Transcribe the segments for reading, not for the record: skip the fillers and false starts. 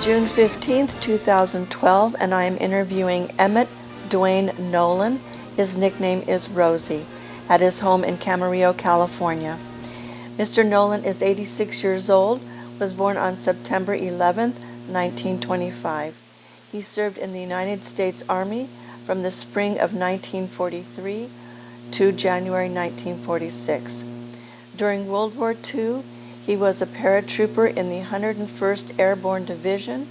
June 15th, 2012, and I am interviewing Emmet Dwayne Nolan. His nickname is Rosie, at his home in Camarillo, California. Mr. Nolan is 86 years old, was born on September 11th, 1925. He served in the United States Army from the spring of 1943 to January 1946. During World War II, he was a paratrooper in the 101st Airborne Division,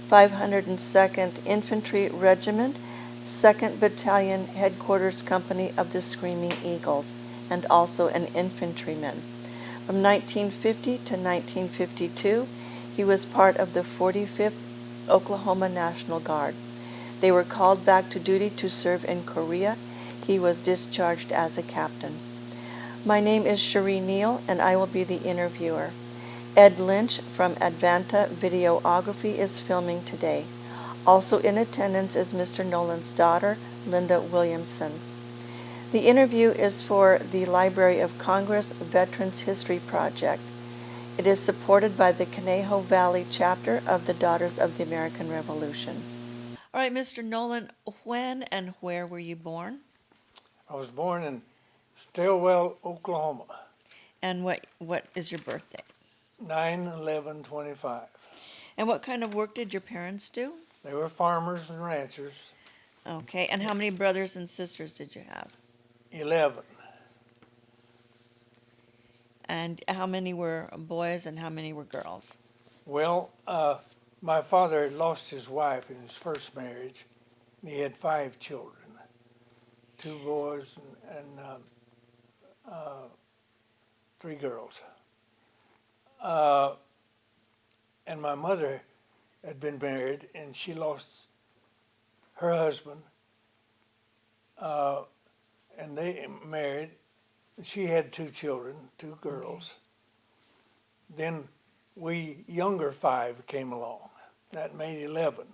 502nd Infantry Regiment, 2nd Battalion Headquarters Company of the Screaming Eagles, and also an infantryman. From 1950 to 1952, he was part of the 45th Oklahoma National Guard. They were called back to duty to serve in Korea. He was discharged as a captain. My name is Cherie Neal, and I will be the interviewer. Ed Lynch from Advanta Videography is filming today. Also in attendance is Mr. Nolan's daughter, Linda Williamson. The interview is for the Library of Congress Veterans History Project. It is supported by the Conejo Valley chapter of the Daughters of the American Revolution. All right, Mr. Nolan, when and where were you born? I was born in Stillwell, Oklahoma. And what is your birthday? 9/11/25. And what kind of work did your parents do? They were farmers and ranchers. Okay, and how many brothers and sisters did you have? 11. And how many were boys and how many were girls? Well, my father had lost his wife in his first marriage, and he had 5 children, 2 boys and 3 girls. And my mother had been married, and she lost her husband, and they married. She had 2 children, 2 girls. Okay. Then we younger 5 came along. That made 11.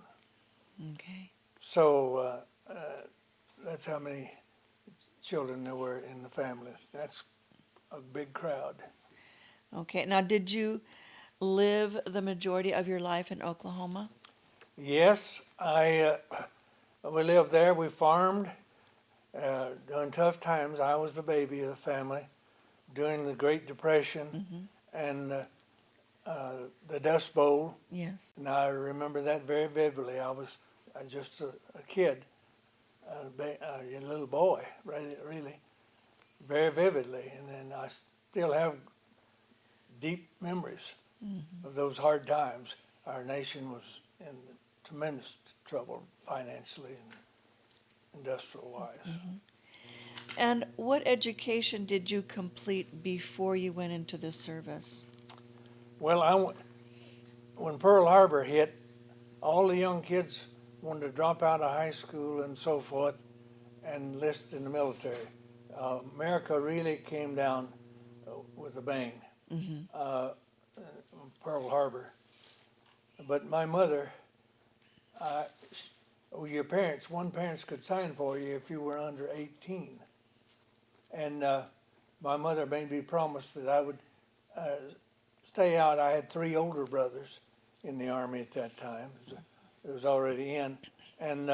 Okay. So that's how many children there were in the family. That's a big crowd. Okay. Now, did you live the majority of your life in Oklahoma? Yes, we lived there. We farmed. During tough times, I was the baby of the family. During the Great Depression and the Dust Bowl. Yes. And I remember that very vividly. I was just a kid, a little boy, really, very vividly. And then I still have deep memories of those hard times. Our nation was in tremendous trouble financially and industrial-wise. And what education did you complete before you went into the service? Well, when Pearl Harbor hit, all the young kids wanted to drop out of high school and so forth and enlist in the military. America really came down with a bang. Pearl Harbor. But my mother, your parents, one parent could sign for you if you were under 18. And my mother made me promise that I would stay out. I had 3 older brothers in the Army at that time. It was already in. And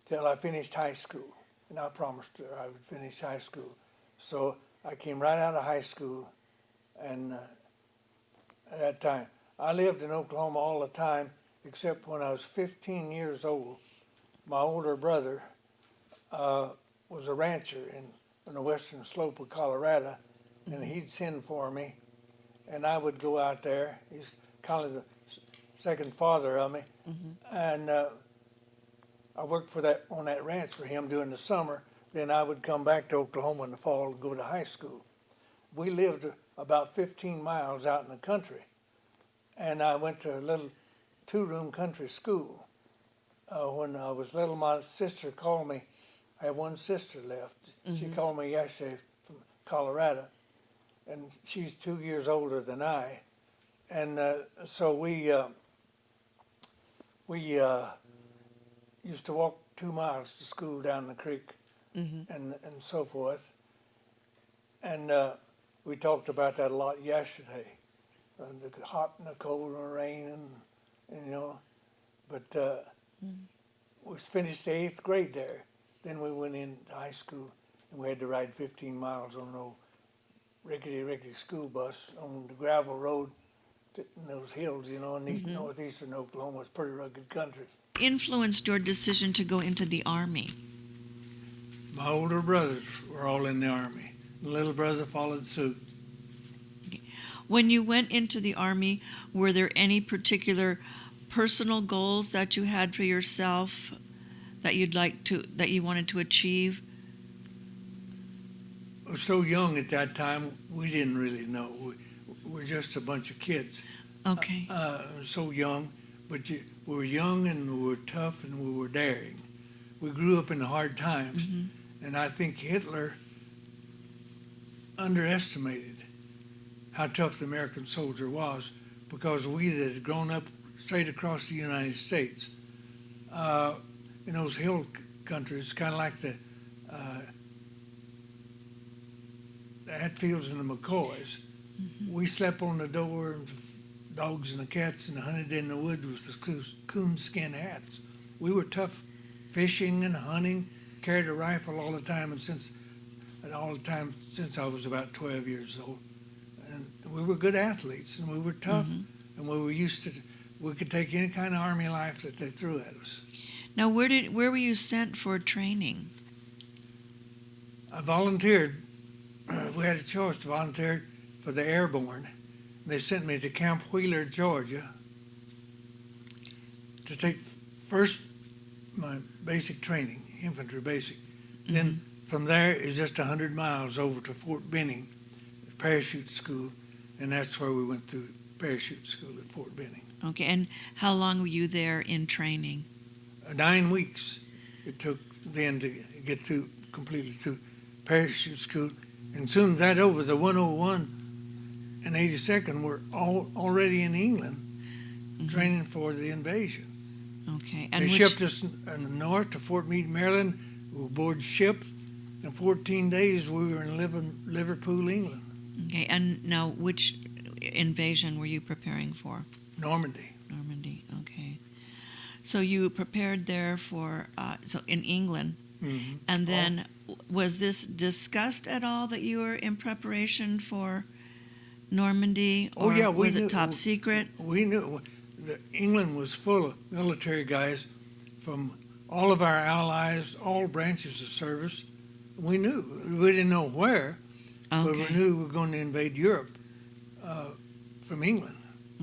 till I finished high school. And I promised her I would finish high school. So I came right out of high school. And at that time, I lived in Oklahoma all the time, except when I was 15 years old. My older brother was a rancher in the western slope of Colorado, and he'd send for me, and I would go out there. He's kind of the second father of me, and I worked on that ranch for him during the summer. Then I would come back to Oklahoma in the fall and go to high school. We lived about 15 miles out in the country, and I went to a little 2-room country school. When I was little, my sister called me. I have one sister left. She called me yesterday from Colorado, and she's 2 years older than I. And so we used to walk 2 miles to school down the creek and so forth. And we talked about that a lot yesterday. The hot and the cold and the rain and you know. But we finished the 8th grade there. Then we went into high school, and we had to ride 15 miles on an old rickety school bus on the gravel road in those hills, you know, in northeastern Oklahoma. It's pretty rugged country. Influenced your decision to go into the Army? My older brothers were all in the Army. The little brother followed suit. When you went into the Army, were there any particular personal goals that you had for yourself that you wanted to achieve? I was so young at that time, we didn't really know. We were just a bunch of kids. Okay. So young, but we were young and we were tough and we were daring. We grew up in hard times, and I think Hitler underestimated how tough the American soldier was, because we that had grown up straight across the United States, in those hill countries, kind of like the Hatfields and the McCoys, we slept on the door, and dogs and the cats, and hunted in the woods with the coonskin hats. We were tough fishing and hunting, carried a rifle all the time, and since I was about 12 years old. And we were good athletes, and we were tough, and we could take any kind of Army life that they threw at us. Now, where were you sent for training? I volunteered. We had a choice to volunteer for the airborne. They sent me to Camp Wheeler, Georgia, to take first my basic training, infantry basic. Then from there is just 100 miles over to Fort Benning, parachute school, and that's where we went through parachute school at Fort Benning. Okay, and how long were you there in training? 9 weeks it took then to get completely through parachute school. And soon as that over, the 101 and 82nd were already in England training for the invasion. Okay. And they shipped us in the north to Fort Meade, Maryland. We were aboard ship. In 14 days, we were in Liverpool, England. Okay, and now which invasion were you preparing for? Normandy. Normandy, okay. So you prepared there for, in England, and then was this discussed at all that you were in preparation for Normandy? Or was it top secret? We knew that England was full of military guys from all of our allies, all branches of service. We knew. We didn't know where, but we knew we were going to invade Europe from England.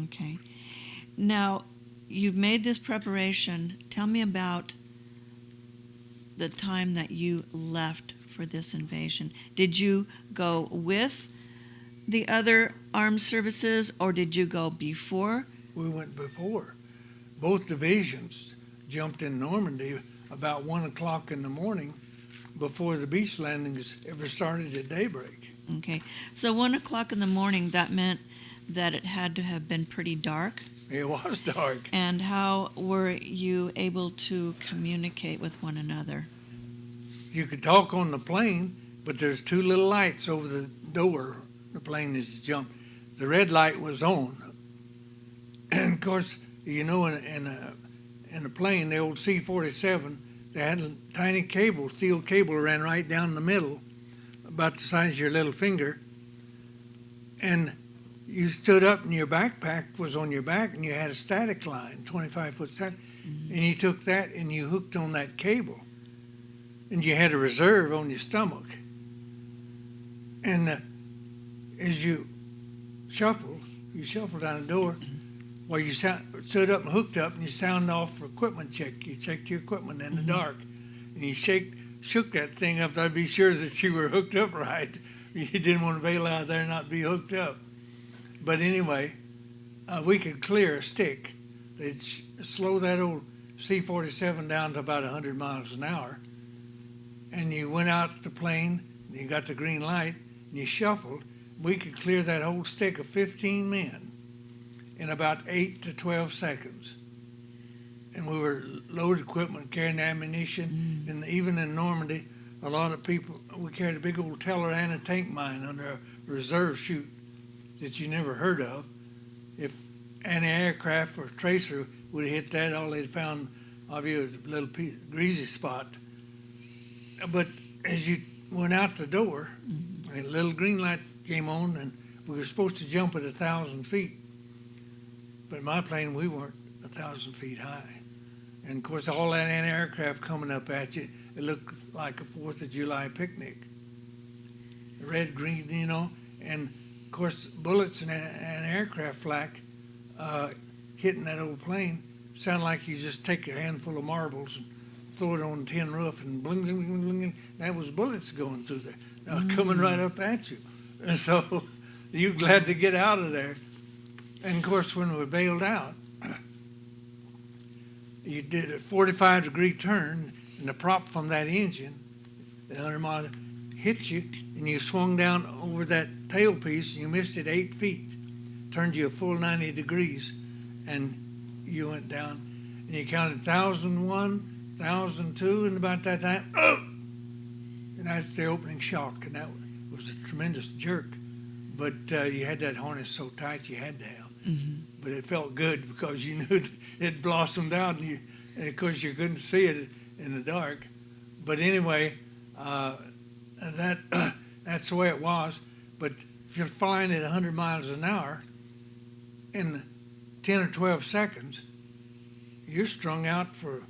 Okay. Now, you've made this preparation. Tell me about the time that you left for this invasion. Did you go with the other armed services, or did you go before? We went before. Both divisions jumped in Normandy about 1 o'clock in the morning before the beach landings ever started at daybreak. Okay. So 1 o'clock in the morning, that meant that it had to have been pretty dark? It was dark. And how were you able to communicate with one another? You could talk on the plane, but there's 2 little lights over the door. The plane is jumped. The red light was on. And of course, you know, in a plane, the old C-47, they had a tiny cable, steel cable ran right down the middle, about the size of your little finger. And you stood up and your backpack was on your back, and you had a static line, 25-foot static, and you took that and you hooked on that cable. And you had a reserve on your stomach. And as you shuffled down the door, while you stood up and hooked up, and you sounded off for equipment check. You checked your equipment in the dark, and you shook that thing up to be sure that you were hooked up right. You didn't want to bail out there and not be hooked up. But anyway, we could clear a stick. They'd slow that old C-47 down to about 100 miles an hour, and you went out the plane, and you got the green light, and you shuffled. We could clear that whole stick of 15 men in about 8 to 12 seconds. And we were loaded equipment, carrying ammunition, and even in Normandy, a lot of people, we carried a big old teller and a tank mine under a reserve chute that you never heard of. If anti-aircraft or tracer would hit that, all they'd found of you was a little greasy spot. But as you went out the door, a little green light came on, and we were supposed to jump at 1,000 feet. But in my plane, we weren't 1,000 feet high. And of course, all that anti-aircraft coming up at you, it looked like a 4th of July picnic. Red, green, you know, and of course, bullets and aircraft flak hitting that old plane sound like you just take a handful of marbles and throw it on the tin roof and bling, bling, bling, bling, bling. That was bullets going through there, coming right up at you. And so you're glad to get out of there. And of course, when we bailed out, you did a 45-degree turn, and the prop from that engine, the 100-mile, hit you, and you swung down over that tailpiece, and you missed it 8 feet, turned you a full 90 degrees, and you went down, and you counted 1,001, 1,002, and about that time, and that's the opening shock, and that was a tremendous jerk. But you had that harness so tight you had to have. But it felt good because you knew it blossomed out, and of course you couldn't see it in the dark. But anyway, that's the way it was. But if you're flying at 100 miles an hour, in 10 or 12 seconds, you're strung out for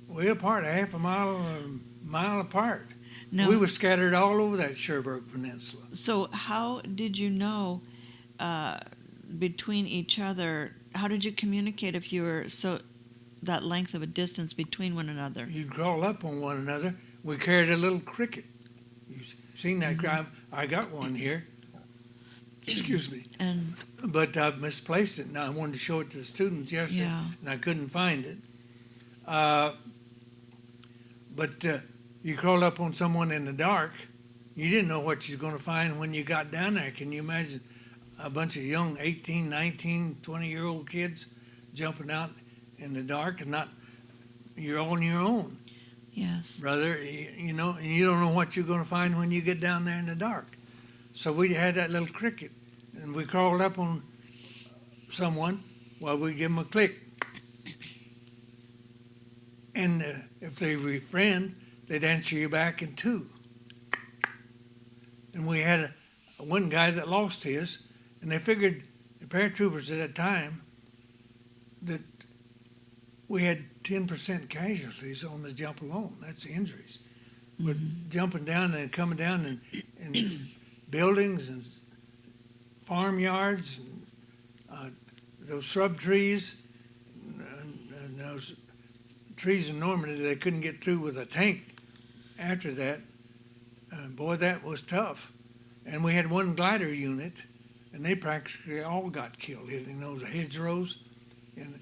way apart, a half a mile or a mile apart. No. We were scattered all over that Cherbourg Peninsula. So how did you know between each other, how did you communicate if you were so that length of a distance between one another? You'd crawl up on one another. We carried a little cricket. You've seen that guy? I got one here. Excuse me. But I've misplaced it, and I wanted to show it to the students yesterday, and I couldn't find it. But you crawled up on someone in the dark. You didn't know what you were going to find when you got down there. Can you imagine a bunch of young 18, 19, 20-year-old kids jumping out in the dark, and you're on your own. Yes. Brother, you know, and you don't know what you're going to find when you get down there in the dark. So we had that little cricket, and we crawled up on someone while we give them a click. And if they were your friend, they'd answer you back in 2. And we had one guy that lost his, and they figured, the paratroopers at that time, that we had 10% casualties on the jump alone. That's injuries. But jumping down and coming down in buildings and farmyards and those shrub trees and those trees in Normandy they couldn't get through with a tank after that. Boy, that was tough. And we had one glider unit, and they practically all got killed hitting those hedgerows and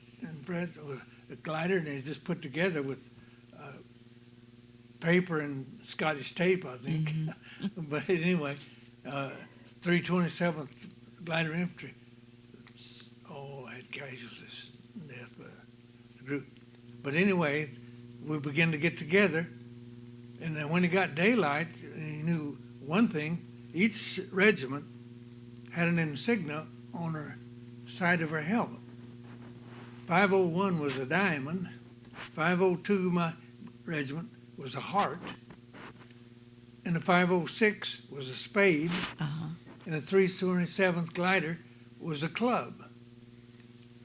a glider, and they just put together with paper and Scottish tape, I think. But anyway, 327th Glider Infantry, had casualties, death by the group. But anyway, we began to get together, and then when it got daylight, you knew one thing: each regiment had an insignia on her side of her helmet. 501 was a diamond. 502, my regiment, was a heart. And the 506 was a spade. And the 327th glider was a club.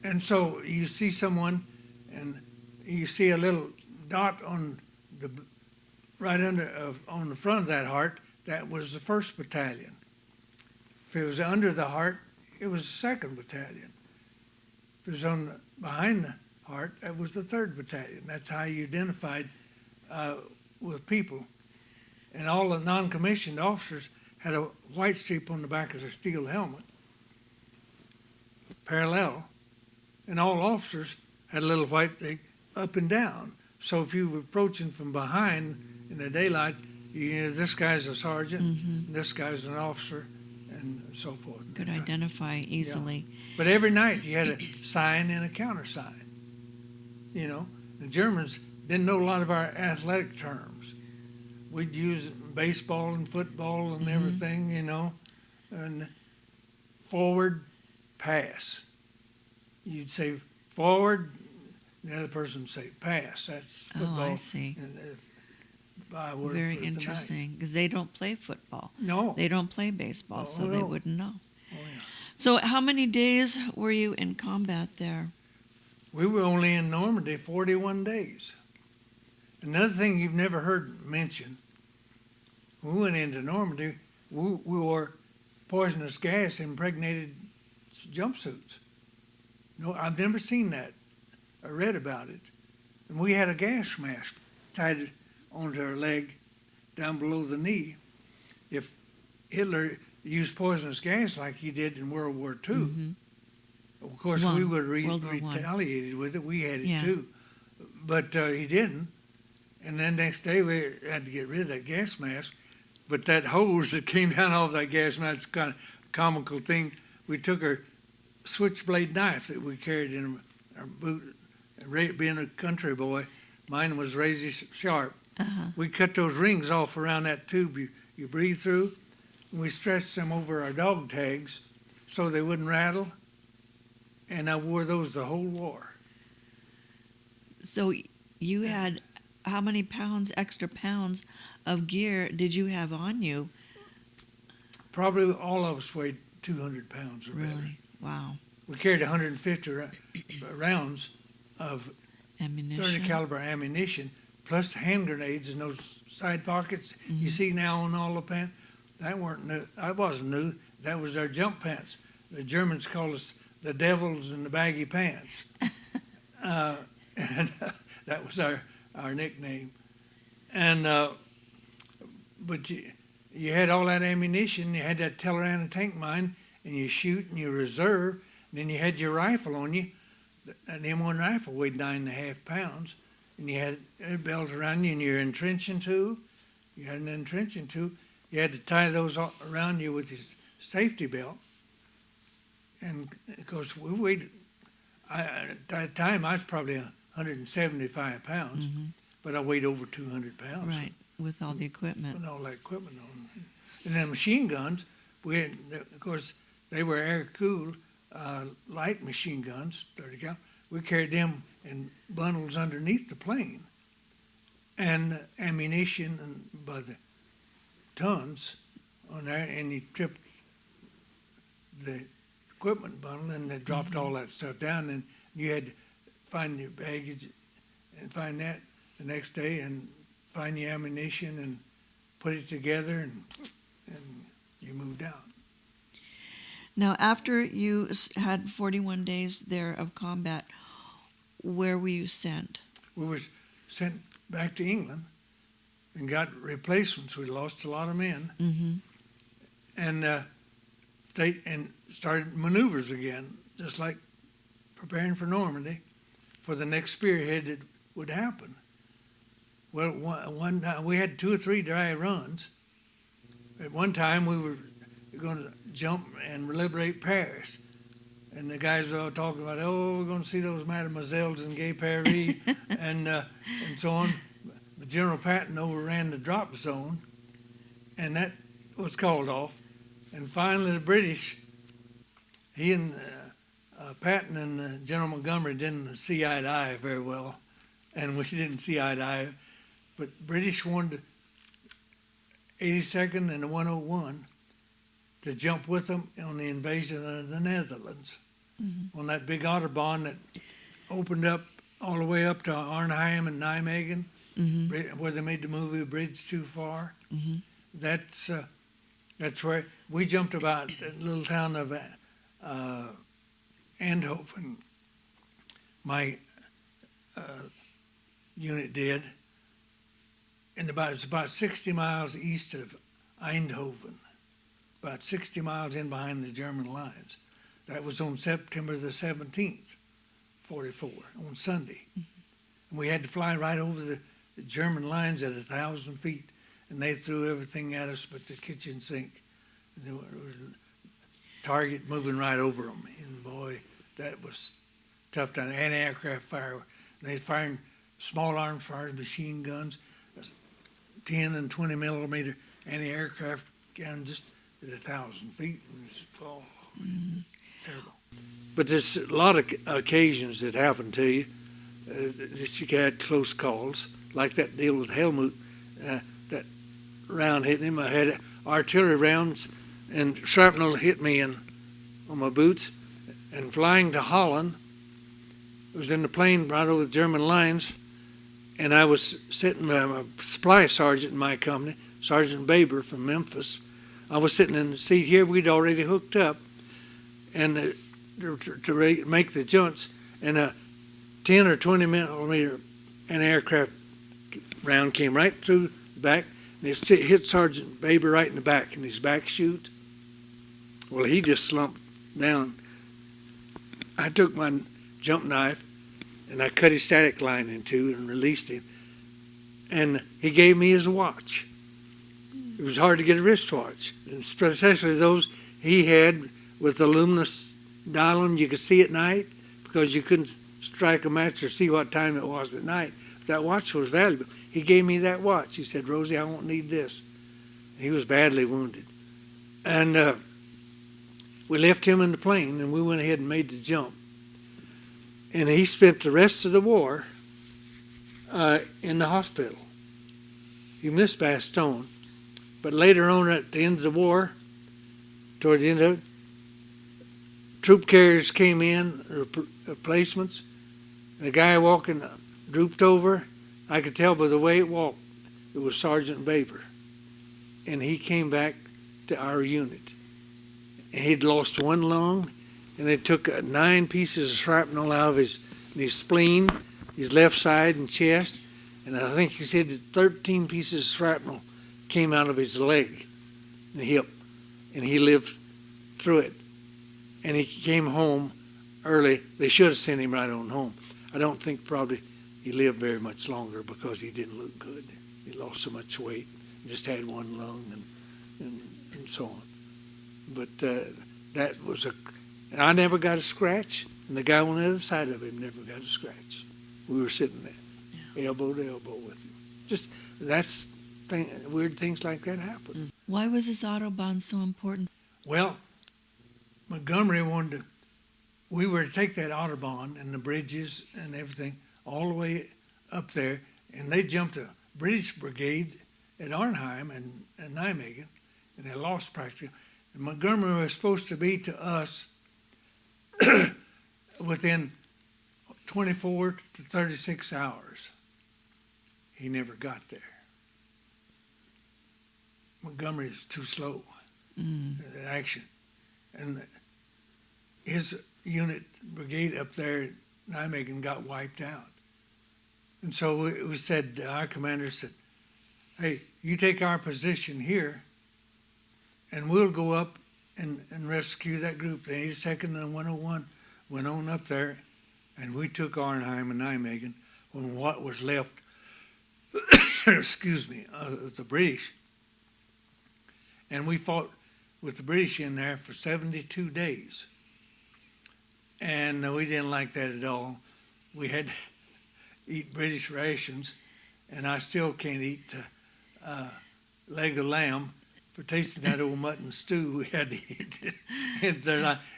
And so you see someone, and you see a little dot on the right under on the front of that heart. That was the 1st Battalion. If it was under the heart, it was the 2nd Battalion. If it was behind the heart, that was the 3rd Battalion. That's how you identified with people. And all the non-commissioned officers had a white streak on the back of their steel helmet, parallel. And all officers had a little white thing up and down. So if you were approaching from behind in the daylight, you know, this guy's a sergeant, this guy's an officer, and so forth. Could identify easily. Yeah. But every night you had a sign and a countersign. You know, the Germans didn't know a lot of our athletic terms. We'd use baseball and football and everything, you know, and forward, pass. You'd say forward, the other person would say pass. That's football. Oh, I see. And, by word Very for tonight. interesting, because they don't play football. No. They don't play baseball, so they no. wouldn't know. Oh, yeah. So how many days were you in combat there? We were only in Normandy 41 days. Another thing you've never heard mentioned, when we went into Normandy, we wore poisonous gas impregnated jumpsuits. No, I've never seen that or read about it. And we had a gas mask tied onto our leg down below the knee. If Hitler used poisonous gas like he did in World War II, Mm-hmm. of course we would have retaliated with it. We had it too. But he didn't. And then next day we had to get rid of that gas mask. But that hose that came down off that gas mask, kind of comical thing, we took our switchblade knife that we carried in our boot. Being a country boy, mine was razor sharp. Uh-huh. We cut those rings off around that tube you breathe through, and we stretched them over our dog tags so they wouldn't rattle. And I wore those the whole war. So you had how many extra pounds of gear did you have on you? Probably all of us weighed 200 pounds or better. Really? Wow. We carried 150 rounds of Ammunition. 30 caliber ammunition, plus hand grenades in those side pockets you see now on all the pants. That weren't new. I wasn't new. That was our jump pants. The Germans called us the devils in the baggy pants. And that was our nickname. And but you had all that ammunition. You had that Tellerana tank mine, and you shoot and you reserve. And then you had your rifle on you. An M1 rifle weighed 9.5 pounds, and you had a belt around you, and your entrenching tool. You had an entrenching tool. You had to tie those around you with your safety belt. And of course, we weighed. At that time, I was probably 175 pounds, but I weighed over 200 pounds. Right, with all the equipment. With all that equipment on. And then machine guns, we had, of course, they were air-cooled. Light machine guns, 30 cal. We carried them in bundles underneath the plane, and ammunition and by the tons on there. And you tripped the equipment bundle, and they dropped all that stuff down. And you had to find your baggage and find that the next day, and find the ammunition and put it together, and you moved out. Now, after you had 41 days there of combat, where were you sent? We were sent back to England and got replacements. We lost a lot of men, and started maneuvers again, just like preparing for Normandy, for the next spearhead that would happen. Well, one time we had 2 or 3 dry runs. At one time we were going to jump and liberate Paris. And the guys were all talking about, we're going to see those mademoiselles in Gay Paris and so on. But General Patton overran the drop zone, and that was called off. And finally the British, he and Patton and General Montgomery didn't see eye to eye very well, and we didn't see eye to eye. But British wanted 82nd and the 101 to jump with them on the invasion of the Netherlands, on that big Autobahn that opened up all the way up to Arnhem and Nijmegen, where they made the movie Bridge Too Far. That's where we jumped about that little town of Eindhoven. My unit did, and it's about 60 miles east of Eindhoven. About 60 miles in behind the German lines. That was on September the 17th, 44, on Sunday. And we had to fly right over the German lines at 1,000 feet, and they threw everything at us but the kitchen sink. And there was a target moving right over them. And boy, that was tough time. Anti-aircraft fire. They firing small arms fire machine guns, 10 and 20 millimeter anti-aircraft guns, just at 1,000 feet. It was terrible. But there's a lot of occasions that happen to you that you had close calls, like that deal with Helmut, that round hitting him. I had artillery rounds and shrapnel hit me on my boots. And flying to Holland, I was in the plane right over the German lines, and I was sitting by a supply sergeant in my company, Sergeant Baber from Memphis. I was sitting in the seat here. We'd already hooked up, and to make the jumps, and a 10 or 20 millimeter anti-aircraft round came right through the back, and it hit Sergeant Baber right in the back, in his back chute. Well, he just slumped down. I took my jump knife, and I cut his static line in two and released him. And he gave me his watch. It was hard to get a wristwatch, especially those he had with the luminous dial on. You could see at night because you couldn't strike a match or see what time it was at night. But that watch was valuable. He gave me that watch. He said, "Rosie, I won't need this." He was badly wounded. And we left him in the plane, and we went ahead and made the jump. And he spent the rest of the war in the hospital. He missed Bastogne. But later on, at the end of the war, toward the end of it, troop carriers came in, replacements. The guy walking drooped over. I could tell by the way it walked. It was Sergeant Baber. And he came back to our unit. And he'd lost one lung, and they took 9 pieces of shrapnel out of his spleen, his left side and chest, and I think he said that 13 pieces of shrapnel came out of his leg and hip, and he lived through it. And he came home early. They should have sent him right on home. I don't think probably he lived very much longer because he didn't look good. He lost so much weight, just had one lung and so on. But that was and I never got a scratch, and the guy on the other side of him never got a scratch. We were sitting there, elbow to elbow with him. Just weird things like that happen. Why was this Autobahn so important? Well, Montgomery we were to take that Autobahn and the bridges and everything all the way up there, and they jumped a British brigade at Arnhem and Nijmegen, and they lost practically. And Montgomery was supposed to be to us within 24 to 36 hours. He never got there. Montgomery is too slow in action. And his unit, brigade up there at Nijmegen got wiped out. And so we said, our commander said, "Hey, you take our position here, and we'll go up and rescue that group." The 82nd and 101 went on up there, and we took Arnhem and Nijmegen when what was left, excuse me, the British. And we fought with the British in there for 72 days. And we didn't like that at all. We had to eat British rations, and I still can't eat leg of lamb. For tasting that old mutton stew, we had to eat it.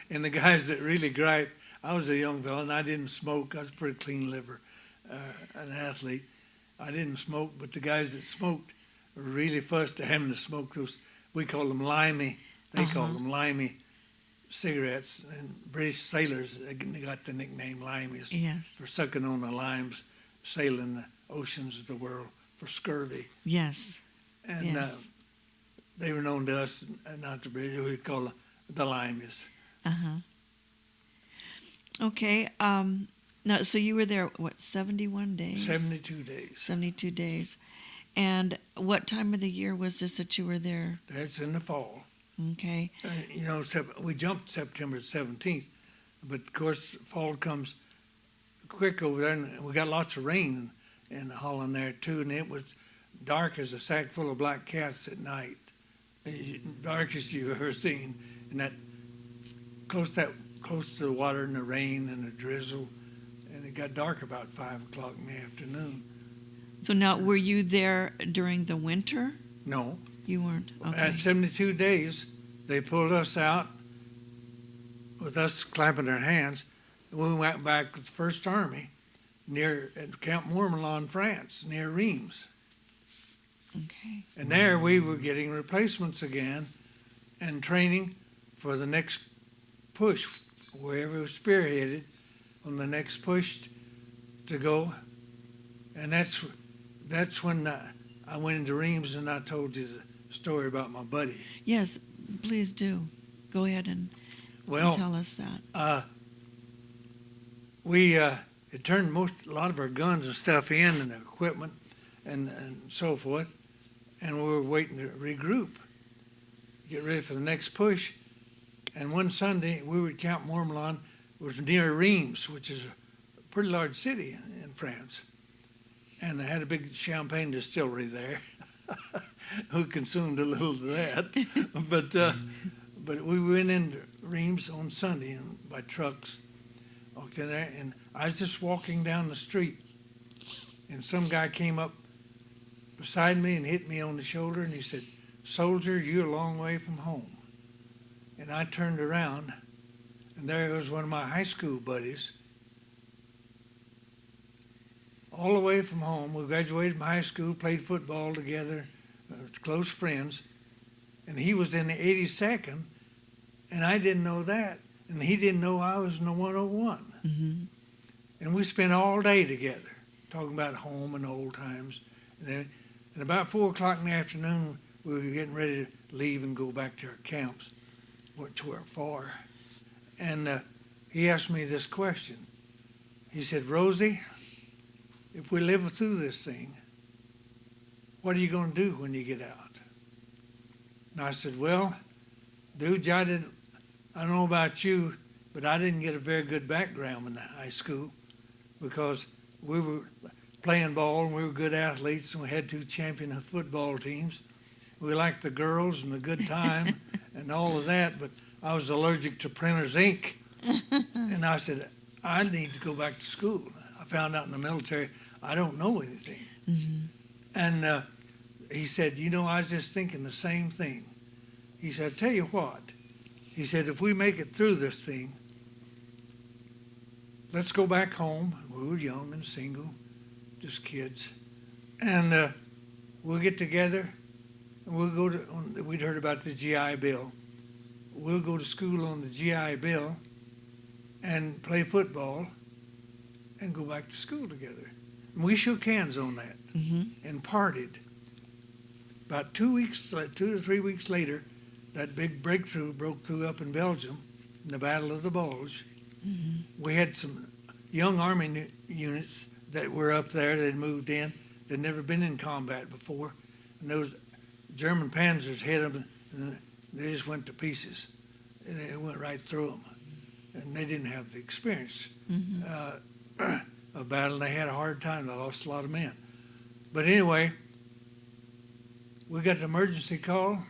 And the guys that really griped, I was a young fellow, and I didn't smoke. I was a pretty clean liver, an athlete. I didn't smoke, but the guys that smoked were really fussed at having to smoke those, we call them limey, they call them limey cigarettes. And British sailors, they got the nickname limeys for sucking on the limes, sailing the oceans of the world for scurvy. Yes. And they were known to us, not the British, we call them the limeys. Okay. Now, so you were there, 71 days? 72 days. 72 days. And what time of the year was this that you were there? That's in the fall. Okay. We jumped September 17th, but of course fall comes quick over there, and we got lots of rain in Holland there too, and it was dark as a sack full of black cats at night, darkest you've ever seen, and that close to the water and the rain and the drizzle, and it got dark about 5 o'clock in the afternoon. So now, were you there during the winter? No. You weren't? Okay. At 72 days, they pulled us out with us clapping our hands. We went back with the First Army at Camp Mourmelon, France, near Reims. Okay. And there we were getting replacements again and training for the next push, wherever it was spearheaded, on the next push to go. And that's when I went into Reims and I told you the story about my buddy. Yes, please do. Go ahead and tell us that. We had turned a lot of our guns and stuff in and equipment and so forth, and we were waiting to regroup, get ready for the next push. And one Sunday, we were at Camp Mourmelon, which was near Reims, which is a pretty large city in France. And they had a big champagne distillery there. We consumed a little of that. But we went into Reims on Sunday by trucks. Walked in there, and I was just walking down the street, and some guy came up beside me and hit me on the shoulder, and he said, "Soldier, you're a long way from home." And I turned around, and there was one of my high school buddies, all the way from home. We graduated from high school, played football together, close friends, and he was in the 82nd, and I didn't know that. And he didn't know I was in the 101. Mm-hmm. And we spent all day together, talking about home and old times. And about 4 o'clock in the afternoon, we were getting ready to leave and go back to our camps, which weren't far. And he asked me this question. He said, "Rosie, if we live through this thing, what are you going to do when you get out?" And I said, "Well, dude, I don't know about you, but I didn't get a very good background in high school because we were playing ball and we were good athletes and we had 2 champion football teams. We liked the girls and the good time and all of that, but I was allergic to printer's ink." And I said, "I need to go back to school. I found out in the military I don't know anything." Mm-hmm. And he said, "I was just thinking the same thing." He said, "I'll tell you what." He said, "If we make it through this thing, let's go back home." We were young and single, just kids. And we'll get together and we'll go to, we'd heard about the GI Bill. We'll go to school on the GI Bill and play football and go back to school together. And we shook hands on that and partied. About 2 to 3 weeks later, that big breakthrough broke through up in Belgium in the Battle of the Bulge. Mm-hmm. We had some young Army units that were up there that had moved in. They'd never been in combat before. And those German panzers hit them, and they just went to pieces. And it went right through them. And they didn't have the experience of battle. They had a hard time. They lost a lot of men. But anyway, we got an emergency call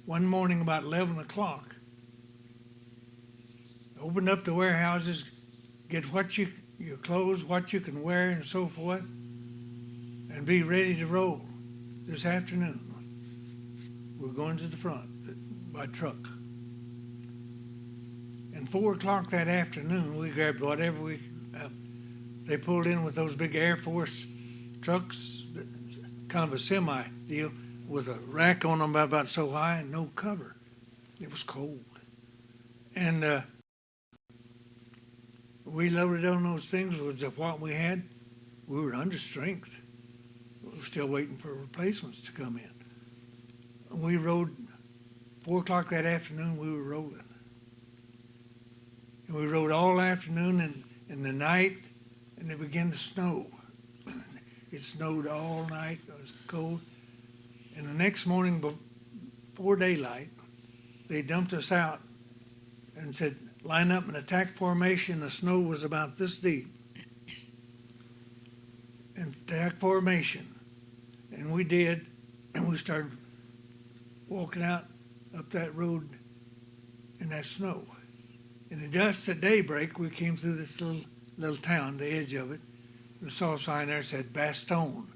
one morning about 11 o'clock. Opened up the warehouses, get your clothes, what you can wear and so forth, and be ready to roll this afternoon. We're going to the front by truck. And 4 o'clock that afternoon, we grabbed whatever they pulled in with those big Air Force trucks, kind of a semi deal, with a rack on them about so high and no cover. It was cold. And we loaded on those things with what we had. We were under strength. We were still waiting for replacements to come in. And we rode, 4 o'clock that afternoon, we were rolling. And we rode all afternoon and in the night, and it began to snow. It snowed all night. It was cold. And the next morning before daylight, they dumped us out and said, "Line up in attack formation." The snow was about this deep. In attack formation. And we did, and we started walking out up that road in that snow. And just at daybreak, we came through this little town, the edge of it. We saw a sign there that said Bastogne.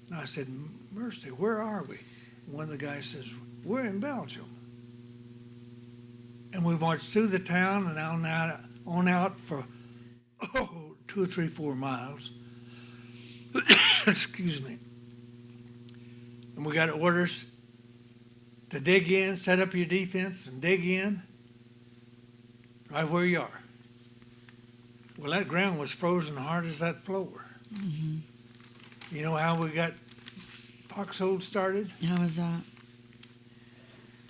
And I said, "Mercy, where are we?" And one of the guys says, "We're in Belgium." And we marched through the town and on out for 2 or 3, 4 miles. Excuse me. And we got orders to dig in, set up your defense and dig in right where you are. Well, that ground was frozen hard as that floor. Mm-hmm. You know how we got foxholes started? How was that?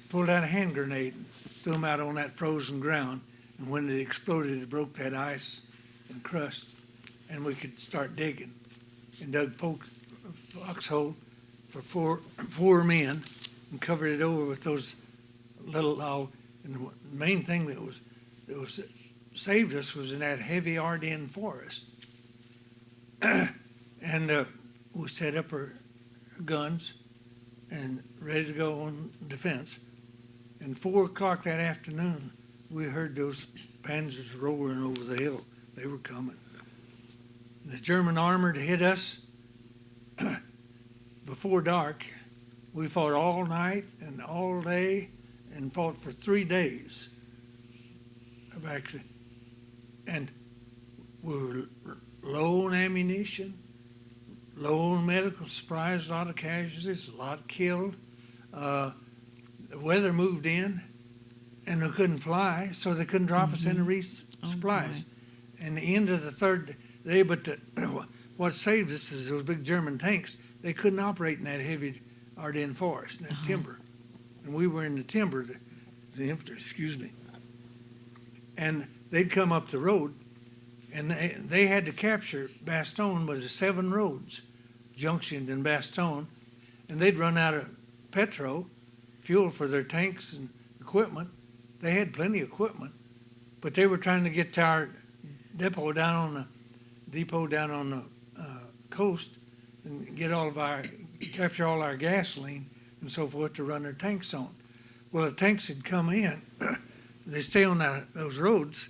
Pulled out a hand grenade, threw them out on that frozen ground, and when it exploded, it broke that ice and crust, and we could start digging. And dug foxhole for four men and covered it over with those little log. And the main thing that saved us was in that heavy Ardennes forest. And we set up our guns and ready to go on defense. And 4 o'clock that afternoon, we heard those panzers roaring over the hill. They were coming. The German armor hit us before dark. We fought all night and all day and fought for 3 days. Actually, and we were low on ammunition, low on medical supplies, a lot of casualties, a lot killed. The weather moved in and we couldn't fly, so they couldn't drop us any supplies. And the end of the 3rd day, but what saved us is those big German tanks. They couldn't operate in that heavy Ardennes forest, that timber. And we were in the timber, the infantry, excuse me. And they'd come up the road, and they had to capture Bastogne with the 7 roads, junctioned in Bastogne, and they'd run out of fuel for their tanks and equipment. They had plenty of equipment, but they were trying to get to our depot down on the coast and capture all our gasoline and so forth to run their tanks on. Well, the tanks had come in. They stay on those roads,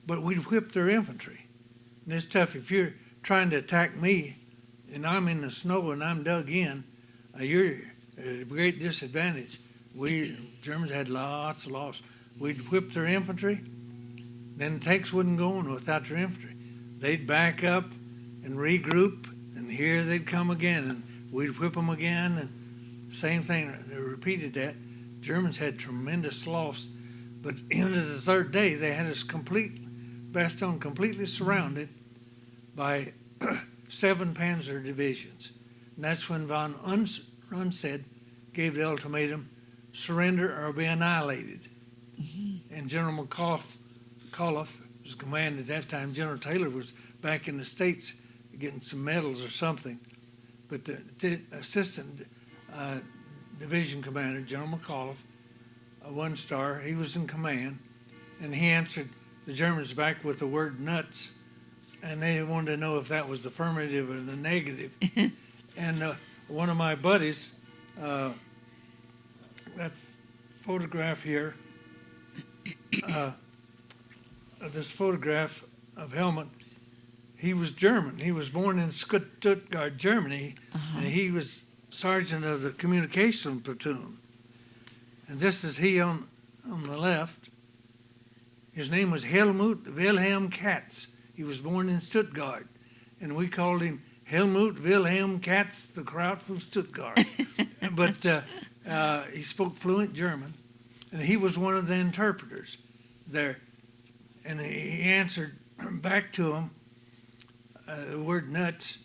but we'd whip their infantry. And it's tough. If you're trying to attack me and I'm in the snow and I'm dug in, you're at a great disadvantage. Germans had lots of loss. We'd whip their infantry, then the tanks wouldn't go on without their infantry. They'd back up and regroup, and here they'd come again, and we'd whip them again, and same thing. They repeated that. Germans had tremendous loss, but into the 3rd day, they had us Bastogne completely surrounded by 7 panzer divisions. And that's when von Rundstedt gave the ultimatum, surrender or be annihilated. Mm-hmm. And General McAuliffe was command at that time. General Taylor was back in the States getting some medals or something. But the assistant division commander, General McAuliffe, a 1-star, he was in command, and he answered the Germans back with the word nuts, and they wanted to know if that was the affirmative or the negative. And one of my buddies, that photograph here, this photograph of Helmut, he was German. He was born in Stuttgart, Germany, and he was sergeant of the communication platoon. And this is he on the left. His name was Helmut Wilhelm Katz. He was born in Stuttgart, and we called him Helmut Wilhelm Katz, the Kraut from Stuttgart. But he spoke fluent German, and he was one of the interpreters there. And he answered back to him the word nuts,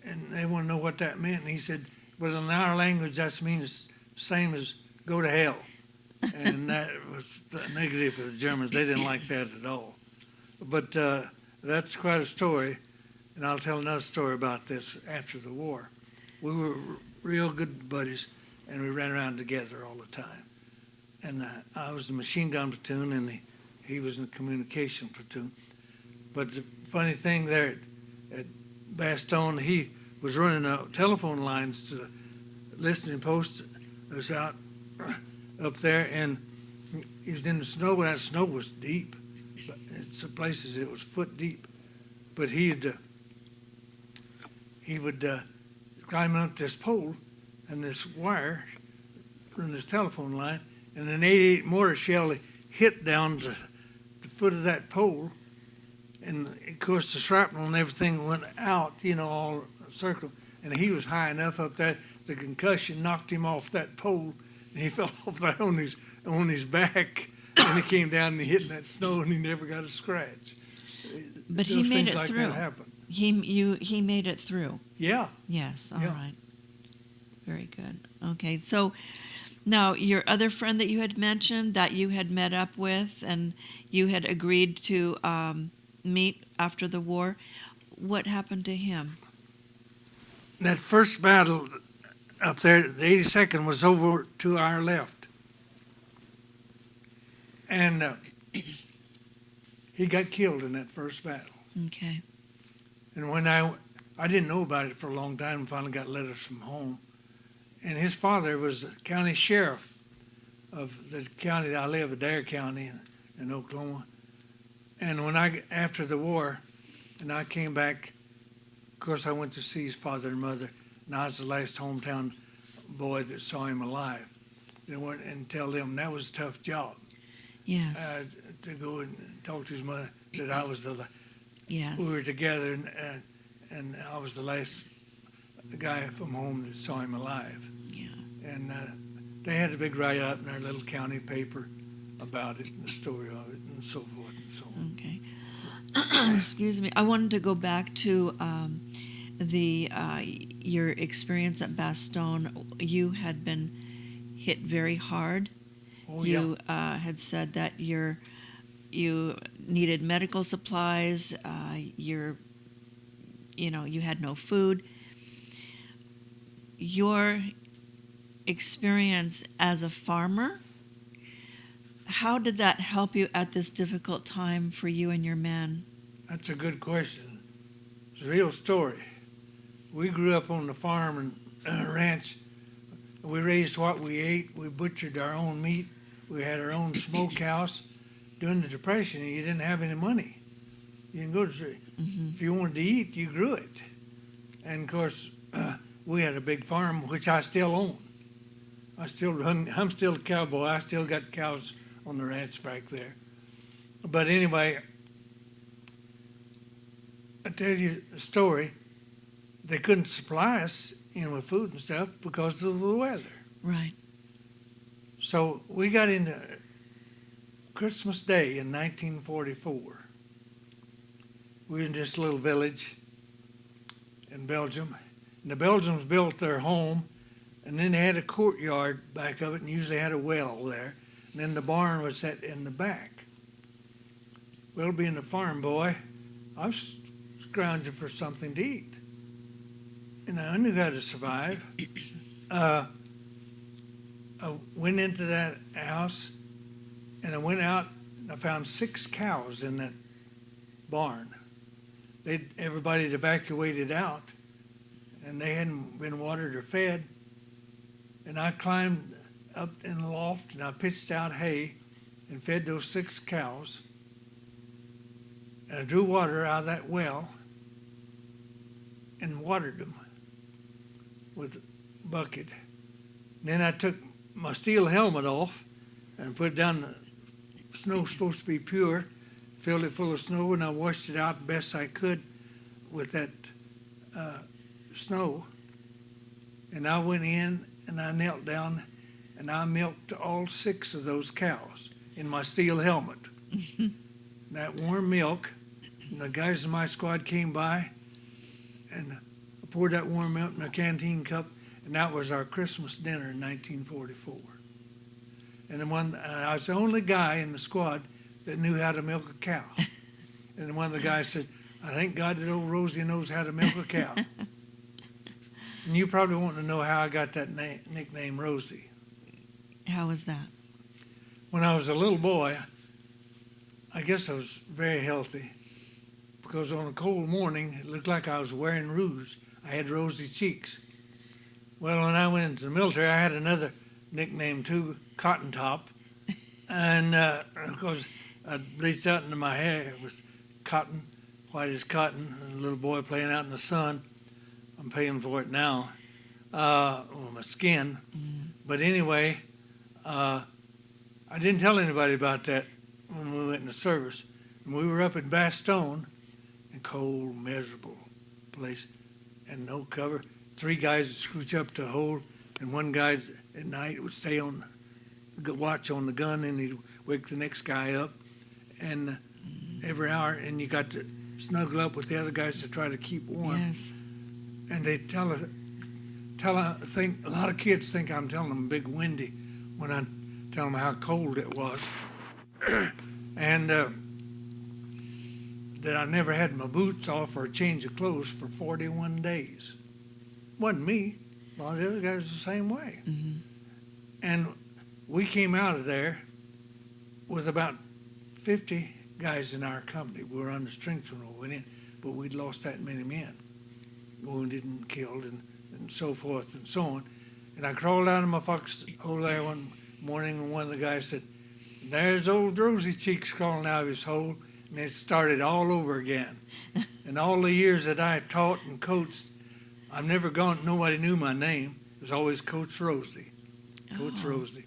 and they want to know what that meant. And he said, well, in our language, that means the same as go to hell. And that was the negative for the Germans. They didn't like that at all. But that's quite a story, and I'll tell another story about this after the war. We were real good buddies, and we ran around together all the time. And I was in the machine gun platoon, and he was in the communication platoon. But the funny thing there at Bastogne, he was running telephone lines to the listening post that was out up there, and he was in the snow, and that snow was deep. In some places it was foot deep. But he would climb up this pole and this wire from this telephone line, and an 88 mortar shell hit down to the foot of that pole, and of course the shrapnel and everything went out, all circle, and he was high enough up there, the concussion knocked him off that pole, and he fell off there on his back, and he came down and he hit in that snow, and he never got a scratch. But he made it like through. That happened. He made it through. Yeah. Yes. All Yeah. right. Very good. Okay. So now your other friend that you had mentioned that you had met up with and you had agreed to meet after the war, what happened to him? That first battle up there, the 82nd was over to our left. And he got killed in that first battle. Okay. And when I didn't know about it for a long time, and finally got letters from home. And his father was the county sheriff of the county that I live, Adair County in Oklahoma. And after the war, and I came back, of course I went to see his father and mother, and I was the last hometown boy that saw him alive. And tell them that was a tough job. Yes. To go and talk to his mother that I was Yes. we were together, and I was the last guy from home that saw him alive. Yeah. And they had a big write-up in their little county paper about it and the story of it and so forth and so on. Okay. Excuse me. I wanted to go back to your experience at Bastogne. You had been hit very hard. Oh, You had said that you needed medical supplies. You had no food. Your experience as a farmer, how did that help you at this difficult time for you and your men? That's a good question. It's a real story. We grew up on the farm and ranch. We raised what we ate. We butchered our own meat. We had our own smokehouse. During the Depression, you didn't have any money. You didn't go to Mm-hmm. If you wanted to eat, you grew it. And of course, we had a big farm, which I still own. I'm still a cowboy. I still got cows on the ranch back there. But anyway, I tell you the story. They couldn't supply us, with food and stuff because of the weather. Right. So we got into Christmas Day in 1944. We were in this little village in Belgium. And the Belgians built their home, and then they had a courtyard back of it, and usually had a well there. And then the barn was set in the back. Well, being a farm boy, I was scrounging for something to eat. And I knew how to survive. I went into that house, and I went out, and I found 6 cows in that barn. Everybody had evacuated out, and they hadn't been watered or fed. And I climbed up in the loft, and I pitched out hay and fed those 6 cows. And I drew water out of that well and watered them with a bucket. Then I took my steel helmet off and put it down. The snow was supposed to be pure, filled it full of snow, and I washed it out the best I could with that snow. And I went in and I knelt down and I milked all 6 of those cows in my steel helmet. That warm milk, and the guys in my squad came by and I poured that warm milk in a canteen cup, and that was our Christmas dinner in 1944. And I was the only guy in the squad that knew how to milk a cow. And one of the guys said, "I thank God that old Rosie knows how to milk a cow." And you probably want to know how I got that nickname Rosie. How was that? When I was a little boy, I guess I was very healthy, because on a cold morning, it looked like I was wearing rouge. I had rosy cheeks. Well, when I went into the military, I had another nickname too, Cotton Top. And of course, I bleached out into my hair. It was cotton, white as cotton, and a little boy playing out in the sun. I'm paying for it now, on my skin. Mm. But anyway, I didn't tell anybody about that when we went in the service. And we were up in Bastogne, a cold, miserable place, and no cover. 3 guys would scooch up to a hole, and one guy at night would stay on, watch on the gun, and he'd wake the next guy up. And every hour, and you got to snuggle up with the other guys to try to keep warm. Yes. And they think a lot of kids think I'm telling them big windy when I tell them how cold it was, and that I never had my boots off or a change of clothes for 41 days. Wasn't me. A lot of the other guys the same way. Mm-hmm. And we came out of there with about 50 guys in our company. We were on the strength when we went in, but we'd lost that many men, wounded and killed and so forth and so on. And I crawled out of my foxhole there one morning, and one of the guys said, "There's old Rosy Cheeks crawling out of his hole," and it started all over again. And all the years that I taught and coached, I've never gone, nobody knew my name. It was always Coach Rosie. Coach Rosie.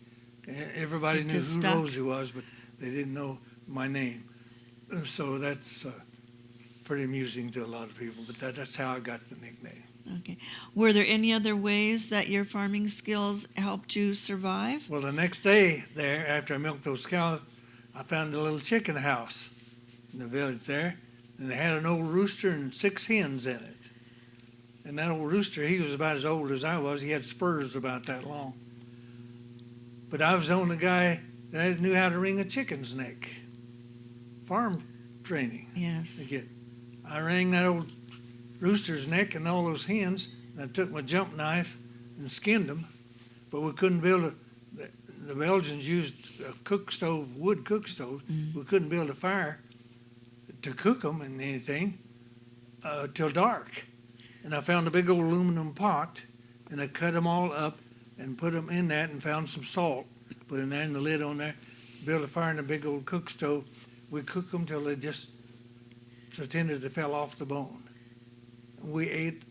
Everybody It knew just who stuck. Rosie was, but they didn't know my name. So that's pretty amusing to a lot of people, but that's how I got the nickname. Okay. Were there any other ways that your farming skills helped you survive? Well, the next day there, after I milked those cows, I found a little chicken house in the village there, and it had an old rooster and 6 hens in it. And that old rooster, he was about as old as I was. He had spurs about that long. But I was the only guy that knew how to wring a chicken's neck. Farm training. Yes. I wrung that old rooster's neck and all those hens, and I took my jump knife and skinned them. But we couldn't build the Belgians used a wood cook stove. Mm-hmm. We couldn't build a fire to cook them and anything till dark. And I found a big old aluminum pot, and I cut them all up and put them in that and found some salt, put in there and the lid on there, built a fire in a big old cook stove. We cooked them till they just so tender they fell off the bone. We ate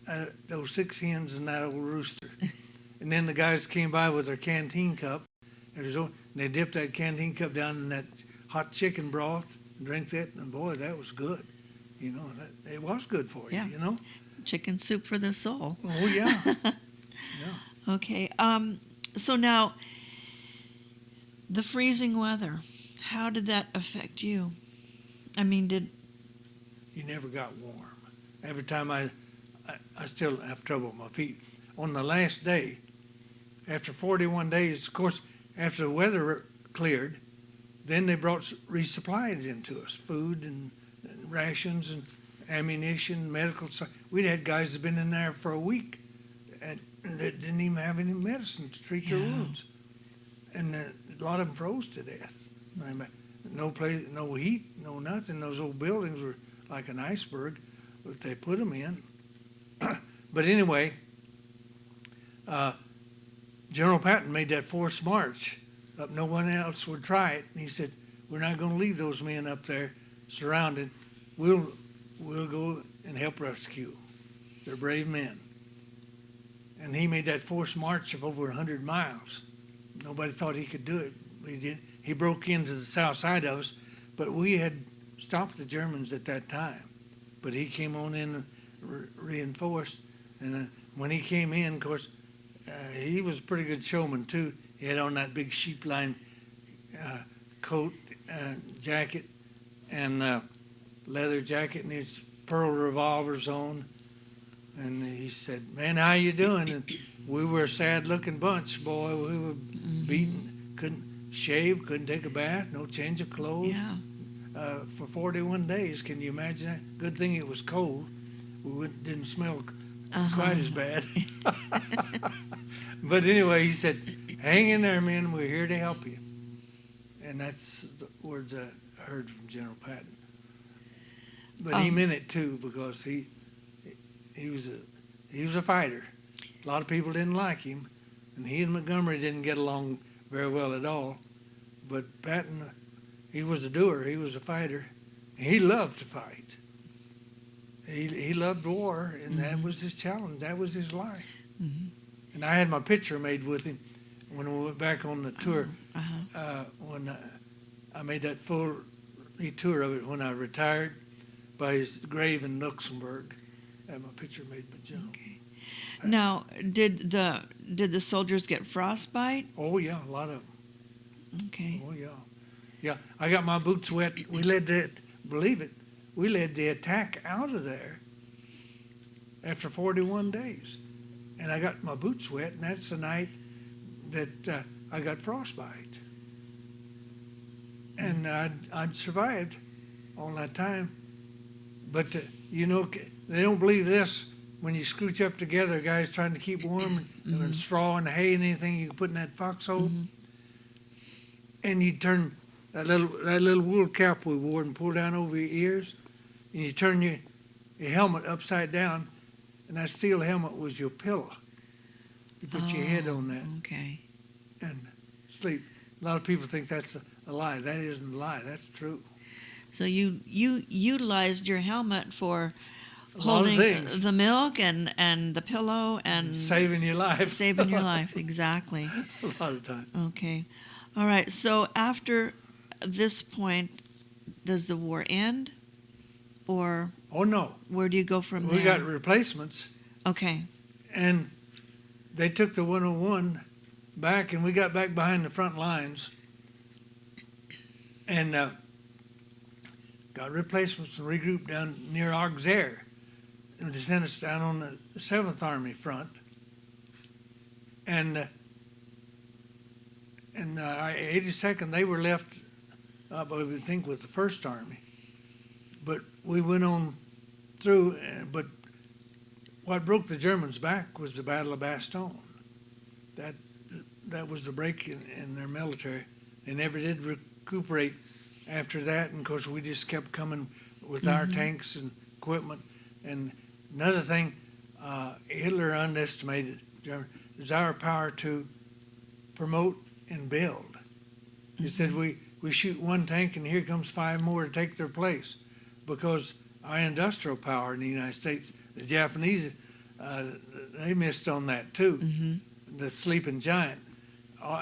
those 6 hens and that old rooster. And then the guys came by with their canteen cup, and they dipped that canteen cup down in that hot chicken broth and drank that, and boy, that was good. You know, it was good for you, Yeah. you know? Chicken soup for the soul. Oh, yeah. Yeah. Okay. So now, the freezing weather, how did that affect you? I mean, You never got warm. Every time I still have trouble with my feet. On the last day, after 41 days, of course, after the weather cleared, then they brought resupplies into us, food and rations and ammunition, medical stuff. We'd had guys that had been in there for a week and that didn't even have any medicine to treat their wounds. And a lot of them froze to death. No place, no heat, no nothing. Those old buildings were like an iceberg, but they put them in. But anyway, General Patton made that forced march up. No one else would try it. And he said, "We're not going to leave those men up there surrounded. We'll go and help rescue. They're brave men." And he made that forced march of over 100 miles. Nobody thought he could do it, but he did. He broke into the south side of us, but we had stopped the Germans at that time. But he came on in and reinforced. And when he came in, of course, he was a pretty good showman too. He had on that big sheepline coat, jacket, and leather jacket, and his pearl revolvers on. And he said, "Man, how you doing?" And we were a sad-looking bunch, boy. We were beaten, couldn't shave, couldn't take a bath, no change of clothes. yeah. For 41 days, can you imagine that? Good thing it was cold. We didn't smell quite as bad. But anyway, he said, "Hang in there, men. We're here to help you." And that's the words I heard from General Patton. But he meant it too, because he was a fighter. A lot of people didn't like him, and he and Montgomery didn't get along very well at all. But Patton, he was a doer. He was a fighter. He loved to fight. He loved war, and that was his challenge. That was his life. Mm-hmm. And I had my picture made with him when we went back on the tour. When I made that full tour of it when I retired by his grave in Luxembourg. I have my picture made by Joe. Okay. Now, did the soldiers get frostbite? Oh yeah, a lot of them. Okay. Oh yeah, yeah. I got my boots wet. We led we led the attack out of there after 41 days, and I got my boots wet, and that's the night that I got frostbite, and I'd survived all that time. But you know, they don't believe this. When you scooch up together, guys trying to keep warm, and straw and hay and anything you can put in that foxhole, and you turn that little wool cap we wore and pull down over your ears, and you turn your helmet upside down, and that steel helmet was your pillow. You put your head on that Okay. and sleep. A lot of people think that's a lie. That isn't a lie. That's true. So you utilized your helmet for A lot of holding things. the milk and the pillow and Saving your life. saving your life. Exactly. A lot of times. Okay. All right. So after this point, does the war end, or Oh no, where do you go from there? we got replacements, Okay. and they took the 101 back, and we got back behind the front lines, and got replacements and regrouped down near Auxerre, and they sent us down on the 7th Army front, and 82nd they were left up, I would think, with the 1st Army, but we went on through. But what broke the Germans back was the Battle of Bastogne. That was the break in their military. They never did recuperate after that, and of course we just kept coming with our tanks and equipment. And another thing, Hitler underestimated German desire power to promote and build. He said we shoot one tank and here comes 5 more to take their place, because our industrial power in the United States, the Japanese, they missed on that too. The sleeping giant.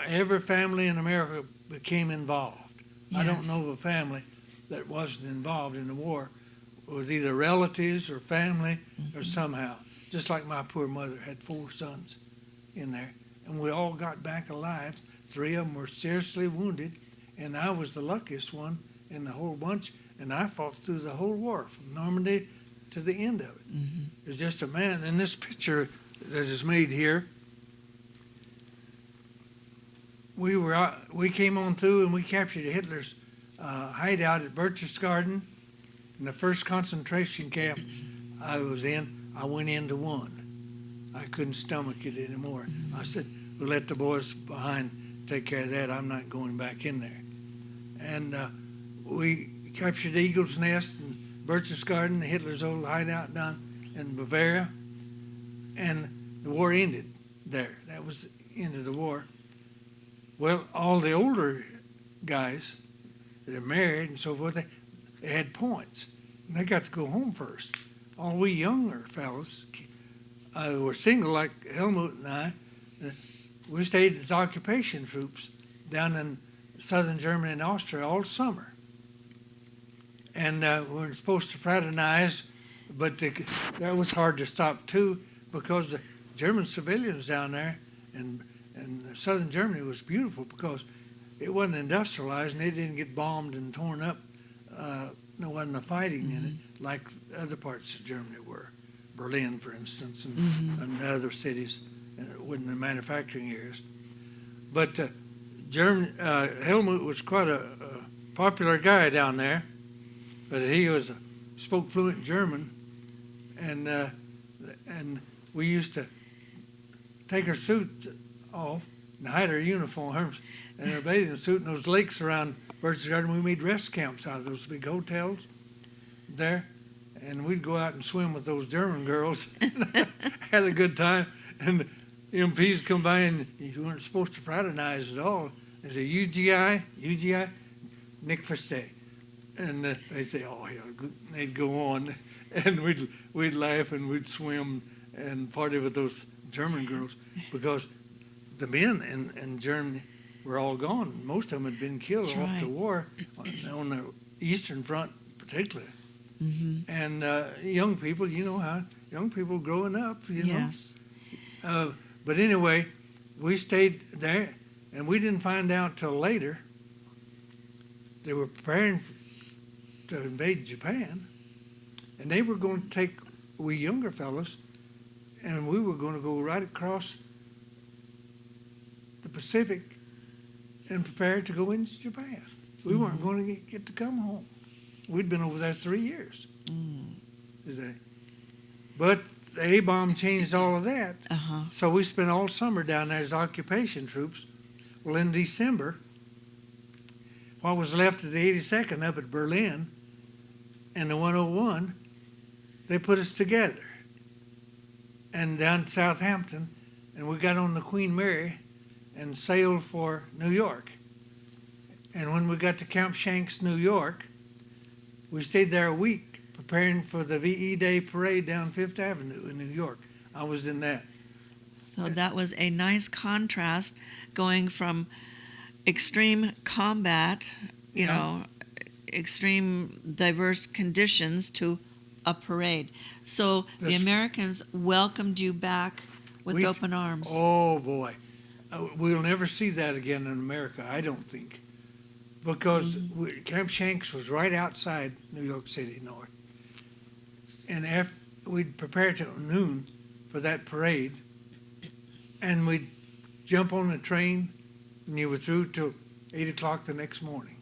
Every family in America became involved. I don't know of a family that wasn't involved in the war. It was either relatives or family or somehow. Just like my poor mother had 4 sons in there. And we all got back alive. 3 of them were seriously wounded. And I was the luckiest one in the whole bunch. And I fought through the whole war, from Normandy to the end of it. It was just a man. And this picture that is made here, we came on through and we captured Hitler's hideout at Berchtesgaden. In the first concentration camp I was in, I went into one. I couldn't stomach it anymore. I said, we'll let the boys behind take care of that. I'm not going back in there. And we captured Eagle's Nest and Berchtesgaden, Hitler's old hideout down in Bavaria. And the war ended there. That was the end of the war. Well, all the older guys, they're married and so forth, they had points. And they got to go home first. All we younger fellows who were single, like Helmut and I, we stayed as occupation troops down in southern Germany and Austria all summer. And we were supposed to fraternize, but that was hard to stop too, because the German civilians down there and southern Germany was beautiful because it wasn't industrialized and they didn't get bombed and torn up. There wasn't a fighting in it like other parts of Germany were. Berlin, for instance, and other cities within the manufacturing areas. But Helmut was quite a popular guy down there, but he spoke fluent German, and we used to take our suits off and hide our uniforms and our bathing suit in those lakes around Berchtesgaden. We made rest camps out of those big hotels there, and we'd go out and swim with those German girls. Had a good time, and the MPs come by, and you weren't supposed to fraternize at all. They say, UGI, Nick Versteh. And they'd say, oh, yeah, they'd go on, and we'd laugh and we'd swim and party with those German girls, because the men in Germany were all gone. Most of them had been killed That's off the right. war on the Eastern Front, particularly. Mm-hmm. And young people, you know how young people growing up, you Yes. know. But anyway, we stayed there, and we didn't find out till later they were preparing to invade Japan, and they were going to take we younger fellows, and we were going to go right across the Pacific and prepare to go into Japan. We weren't going to get to come home. We'd been over there 3 years. But the A-bomb changed all of that. Uh-huh. So we spent all summer down there as occupation troops. Well, in December, what was left of the 82nd up at Berlin and the 101, they put us together. And down to Southampton, and we got on the Queen Mary and sailed for New York. And when we got to Camp Shanks, New York, we stayed there a week preparing for the VE Day parade down Fifth Avenue in New York. I was in that. So that was a nice contrast going from extreme combat, you Yeah. know, extreme diverse conditions to a parade. So the This- Americans welcomed you back with We- open arms. Oh, boy. We'll never see that again in America, I don't think. Because Camp Shanks was right outside New York City North. And after we'd prepare till noon for that parade, and we'd jump on the train, and you were through till 8 o'clock the next morning.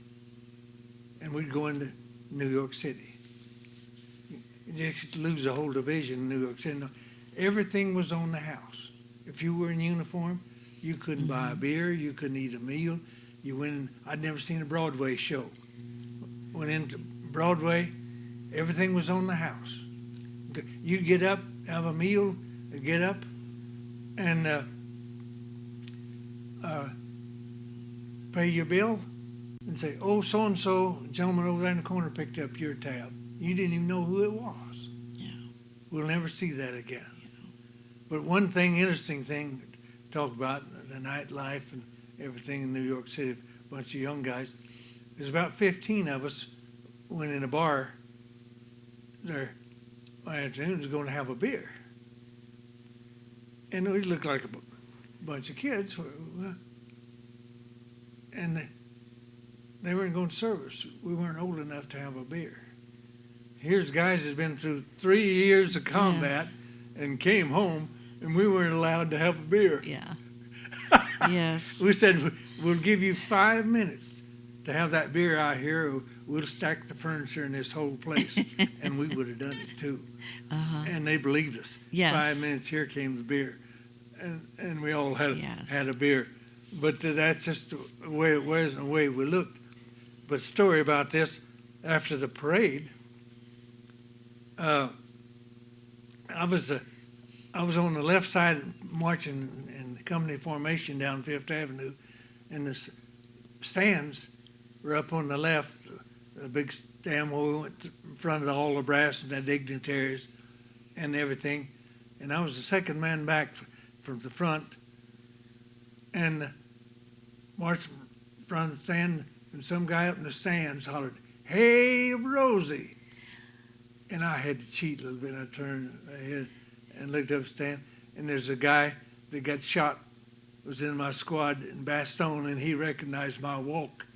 And we'd go into New York City. You just lose the whole division in New York City. No, everything was on the house. If you were in uniform, you couldn't buy a beer, you couldn't eat a meal. You went in, I'd never seen a Broadway show. Went into Broadway, everything was on the house. You get up, have a meal, get up, and pay your bill, and say, oh, so-and-so, gentleman over there in the corner picked up your tab. You didn't even know who it was. Yeah. We'll never see that again. But one thing, interesting thing to talk about, the nightlife and everything in New York City, a bunch of young guys. There's about 15 of us went in a bar there one afternoon, was going to have a beer. And we looked like a bunch of kids. And they weren't going to serve us. We weren't old enough to have a beer. Here's guys that's been through 3 years of combat Yes. and came home, and we weren't allowed to have a beer. Yeah. Yes. We said, we'll give you 5 minutes to have that beer out here, or we'll stack the furniture in this whole place. And we would have done it too. Uh-huh. And they believed us. Yes. 5 minutes, here came the beer. And we all Yes. had a beer. But that's just the way it was and the way we looked. But story about this, after the parade, I was on the left side marching in the company formation down Fifth Avenue, and the stands were up on the left, a big stand where we went in front of all the brass and the dignitaries and everything. And I was the second man back from the front, and marched in front of the stand, and some guy up in the stands hollered, "Hey, Rosie!" And I had to cheat a little bit. I turned my head and looked up the stand, and there's a guy that got shot, was in my squad in Bastogne, and he recognized my walk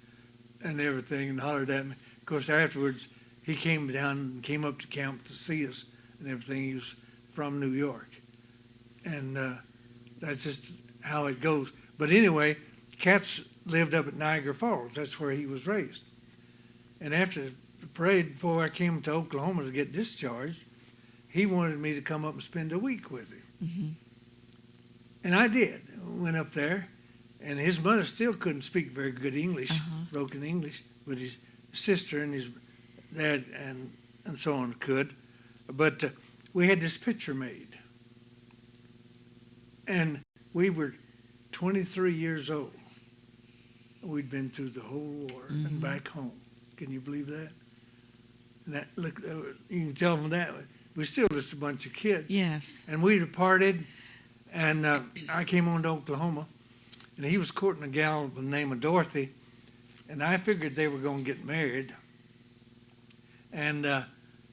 and everything and hollered at me. Of course, afterwards, he came down and came up to camp to see us and everything. He was from New York. And that's just how it goes. But anyway, Katz lived up at Niagara Falls. That's where he was raised. And after the parade, before I came to Oklahoma to get discharged, he wanted me to come up and spend a week with him. Mm-hmm. And I did. Went up there, and his mother still couldn't speak very good English, Uh-huh. broken English, but his sister and his dad and so on could. But we had this picture made. And we were 23 years old. We'd been through the whole war and back home. Can you believe that? And that look, you can tell from that we're still just a bunch of kids. Yes. And we departed, and I came on to Oklahoma, and he was courting a gal by the name of Dorothy, and I figured they were going to get married. And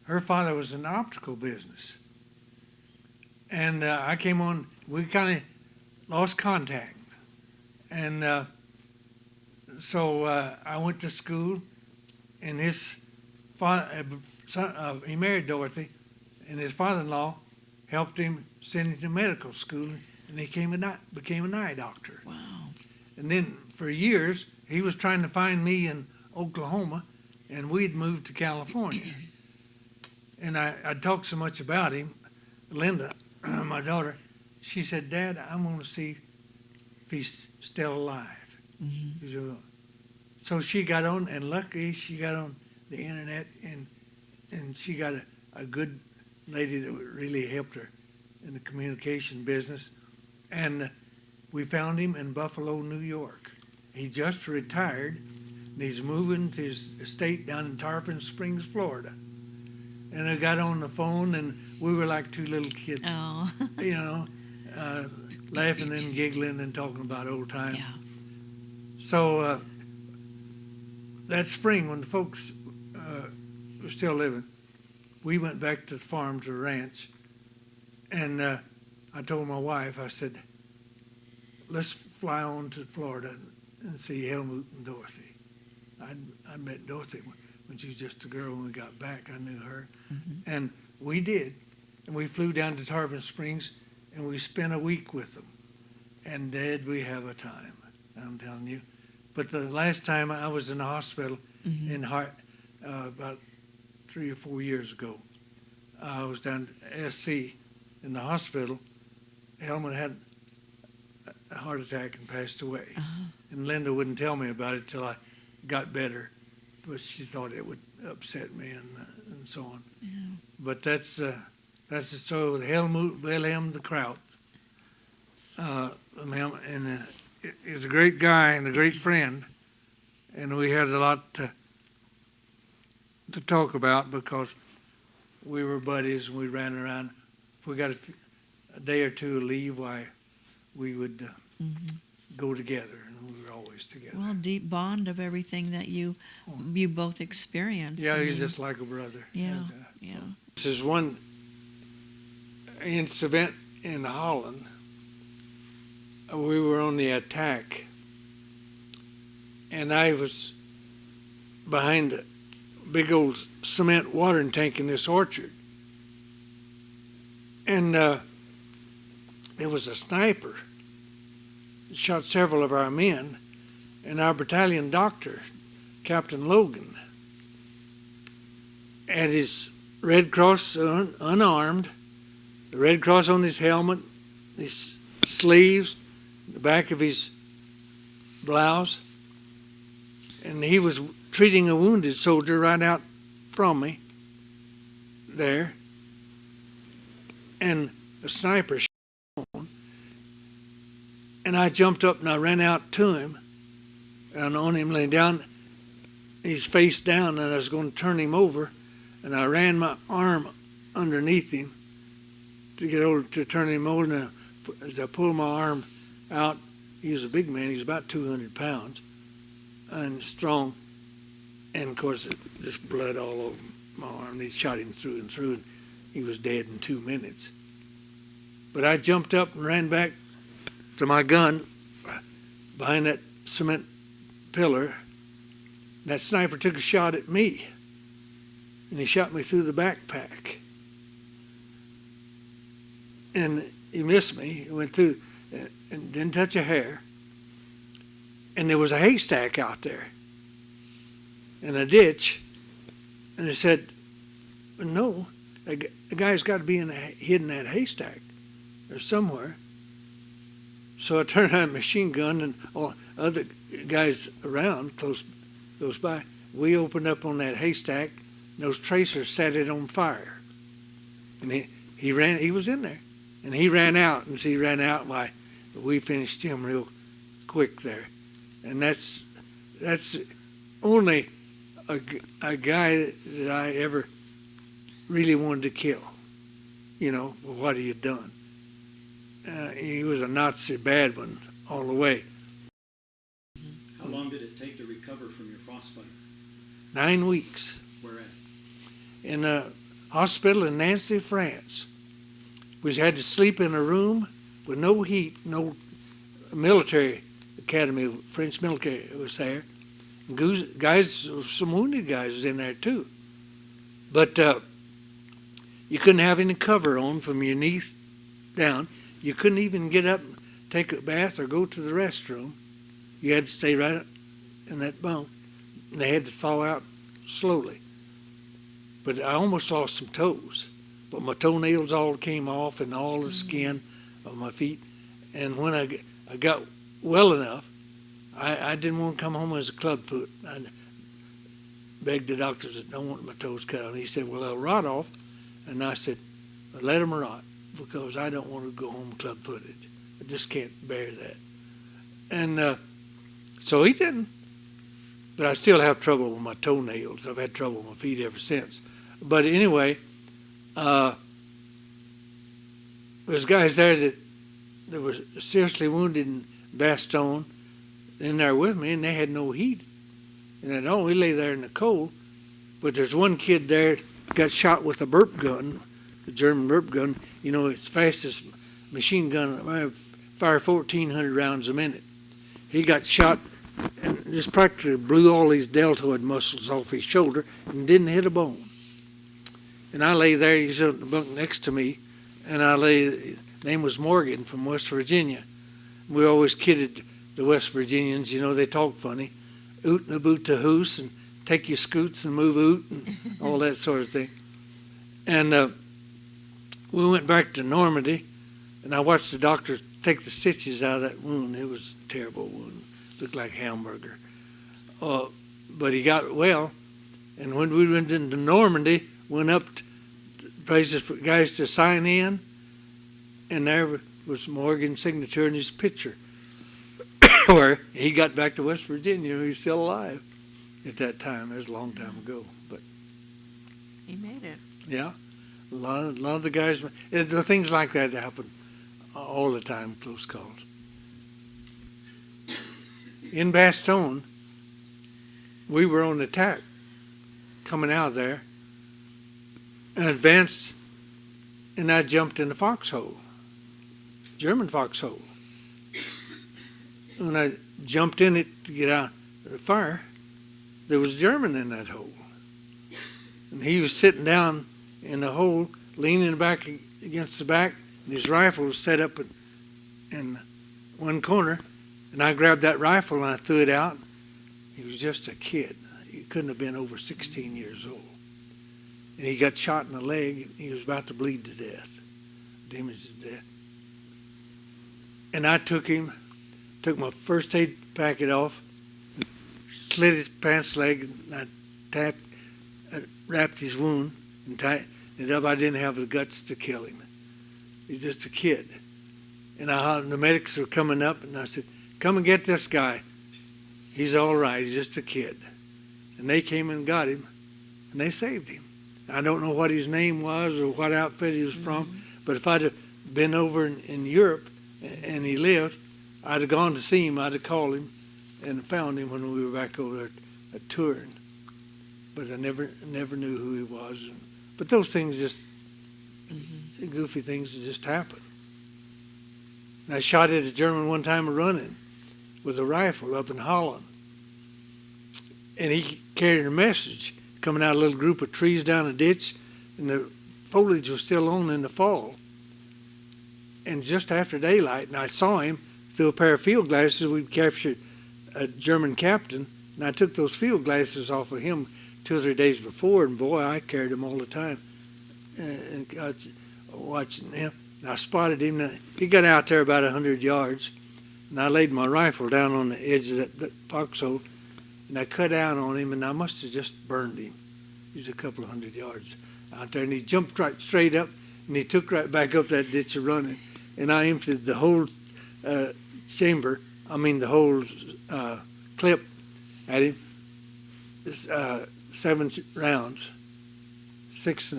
her father was in the optical business. And I came on, we kind of lost contact. And so I went to school, and his father, he married Dorothy, and his father-in-law helped him send him to medical school, and he became an eye doctor. Wow. And then for years, he was trying to find me in Oklahoma, and we'd moved to California. And I talked so much about him. Linda, my daughter, she said, "Dad, I'm going to see if he's still alive." Mm-hmm. So she got on, and luckily she got on the internet, and she got a good lady that really helped her in the communication business. And we found him in Buffalo, New York. He just retired, and he's moving to his estate down in Tarpon Springs, Florida. And I got on the phone, and we were like two little kids, Oh. you know, laughing and giggling and talking about old times. Yeah. So that spring, when the folks were still living, we went back to the farm, to the ranch, and I told my wife, I said, "Let's fly on to Florida and see Helmut and Dorothy." I met Dorothy when she was just a girl. When we got back, I knew her. Mm-hmm. And we did. And we flew down to Tarpon Springs, and we spent a week with them. And did we have a time, I'm telling you. But the last time I was in the hospital Mm-hmm. in Hart, about 3 or 4 years ago, I was down at SC in the hospital. Helmut had a heart attack and passed away. Uh-huh. And Linda wouldn't tell me about it till I got better, but she thought it would upset me and so on. Yeah. But that's the story with Helmut Wilhelm the Kraut. And he's a great guy and a great friend, and we had a lot to talk about because we were buddies and we ran around. If we got a day or two of leave, why we would Mm-hmm. go together, and we were always together. Well, deep bond of everything that you both experienced. Yeah, I he's mean, just like a brother. Yeah, And, yeah. this is one incident in Holland. We were on the attack, and I was behind a big old cement watering tank in this orchard. And there was a sniper that shot several of our men, and our battalion doctor, Captain Logan, had his Red Cross unarmed, the Red Cross on his helmet, his sleeves, the back of his blouse, and he was treating a wounded soldier right out from me there, and the sniper shot on, and I jumped up and I ran out to him, and on him laying down, he's face down, and I was going to turn him over, and I ran my arm underneath him to get over to turn him over, and as I pulled my arm out, he was a big man, he was about 200 pounds, and strong, and of course just blood all over my arm. They shot him through and through, and he was dead in 2 minutes. But I jumped up and ran back to my gun behind that cement pillar, and that sniper took a shot at me, and he shot me through the backpack. And he missed me. He went through and didn't touch a hair. And there was a haystack out there in a ditch. And they said, "No, a guy's got to be hidden in that haystack or somewhere." So I turned on a machine gun, and all other guys around close by, we opened up on that haystack. And those tracers set it on fire. And he ran. He was in there. And he ran out, and as he ran out, why, we finished him real quick there. And that's only a guy that I ever really wanted to kill, for what he had done. He was a Nazi bad one all the way. hospital? 9 weeks. Where at? In a hospital in Nancy, France. We had to sleep in a room with no heat, no military academy, French military was there. Guys, some wounded guys was in there too. But you couldn't have any cover on from your knees down. You couldn't even get up, take a bath, or go to the restroom. You had to stay right in that bunk. And they had to thaw out slowly. But I almost lost some toes. But my toenails all came off and all the skin of my feet. And when I got well enough, I didn't want to come home as a clubfoot. I begged the doctors that don't want my toes cut off. He said, well, they'll rot off. And I said, well, let them rot, because I don't want to go home club-footed. I just can't bear that. And so he didn't. But I still have trouble with my toenails. I've had trouble with my feet ever since. But anyway, there's guys there that were seriously wounded in Bastogne in there with me, and they had no heat. And we lay there in the cold. But there's one kid there got shot with a burp gun, the German burp gun. You know, it's fastest machine gun, fire 1,400 rounds a minute. He got shot and just practically blew all these deltoid muscles off his shoulder and didn't hit a bone. And I lay there, he's on the bunk next to me, and his name was Morgan from West Virginia. We always kidded the West Virginians, you know, they talk funny. Oot and a boot to hoose, and take your scoots and move oot, and all that sort of thing. And we went back to Normandy, and I watched the doctor take the stitches out of that wound. It was a terrible wound. Looked like hamburger. But he got well, and when we went into Normandy, went up to places for guys to sign in, and there was Morgan's signature and his picture. Where he got back to West Virginia, he's still alive at that time. It was a long time ago. But He made it. yeah, a lot of the guys, things like that happen all the time, close calls. In Bastogne, we were on attack coming out of there, and advanced, and I jumped in the foxhole, German foxhole. When I jumped in it to get out of the fire, there was a German in that hole. And he was sitting down in the hole, leaning back against the back, and his rifle was set up in one corner. And I grabbed that rifle and I threw it out. He was just a kid. He couldn't have been over 16 years old. And he got shot in the leg, and he was about to bleed to death, damaged to death. And I took my first aid packet off, slit his pants leg, and I wrapped his wound and tightened it up. I didn't have the guts to kill him. He was just a kid. And the medics were coming up, and I said, come and get this guy. He's all right. He's just a kid. And they came and got him, and they saved him. I don't know what his name was or what outfit he was from, but if I'd have been over in Europe and he lived, I'd have gone to see him. I'd have called him and found him when we were back over there touring. But I never knew who he was. But those things just, goofy things just happen. And I shot at a German one time running with a rifle up in Holland. And he carried a message coming out of a little group of trees down a ditch, and the foliage was still on in the fall. And just after daylight, and I saw him through a pair of field glasses. We'd captured a German captain, and I took those field glasses off of him 2 or 3 days before, and boy, I carried them all the time. And watching him, and I spotted him. He got out there about 100 yards, and I laid my rifle down on the edge of that foxhole, and I cut down on him, and I must have just burned him. He was a couple of 100 yards out there, and he jumped right straight up, and he took right back up that ditch of running, and I emptied the whole the whole clip at him. 7 rounds, 6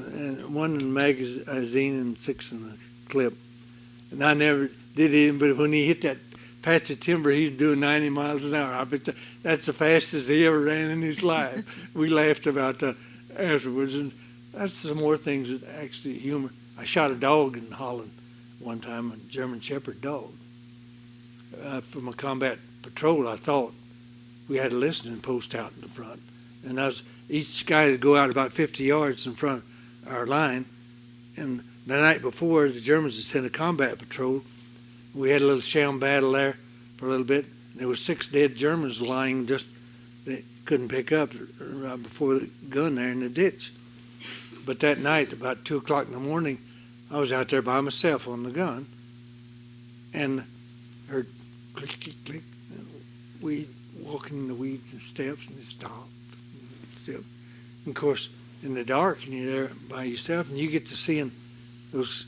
one in the magazine and 6 in the clip. And I never did hit him, but when he hit that patch of timber, he's doing 90 miles an hour. I bet that's the fastest he ever ran in his life. We laughed about that afterwards, and that's some more things that actually humor. I shot a dog in Holland one time, a German Shepherd dog, from a combat patrol. I thought we had a listening post out in the front, and each guy would go out about 50 yards in front of our line. And the night before, the Germans had sent a combat patrol. We had a little sham battle there for a little bit. There were 6 dead Germans lying just they couldn't pick up right before the gun there in the ditch. But that night, about 2 o'clock in the morning, I was out there by myself on the gun, and heard click, click, click. We walking in the weeds and steps, and it stopped. And of course, in the dark, and you're there by yourself, and you get to seeing those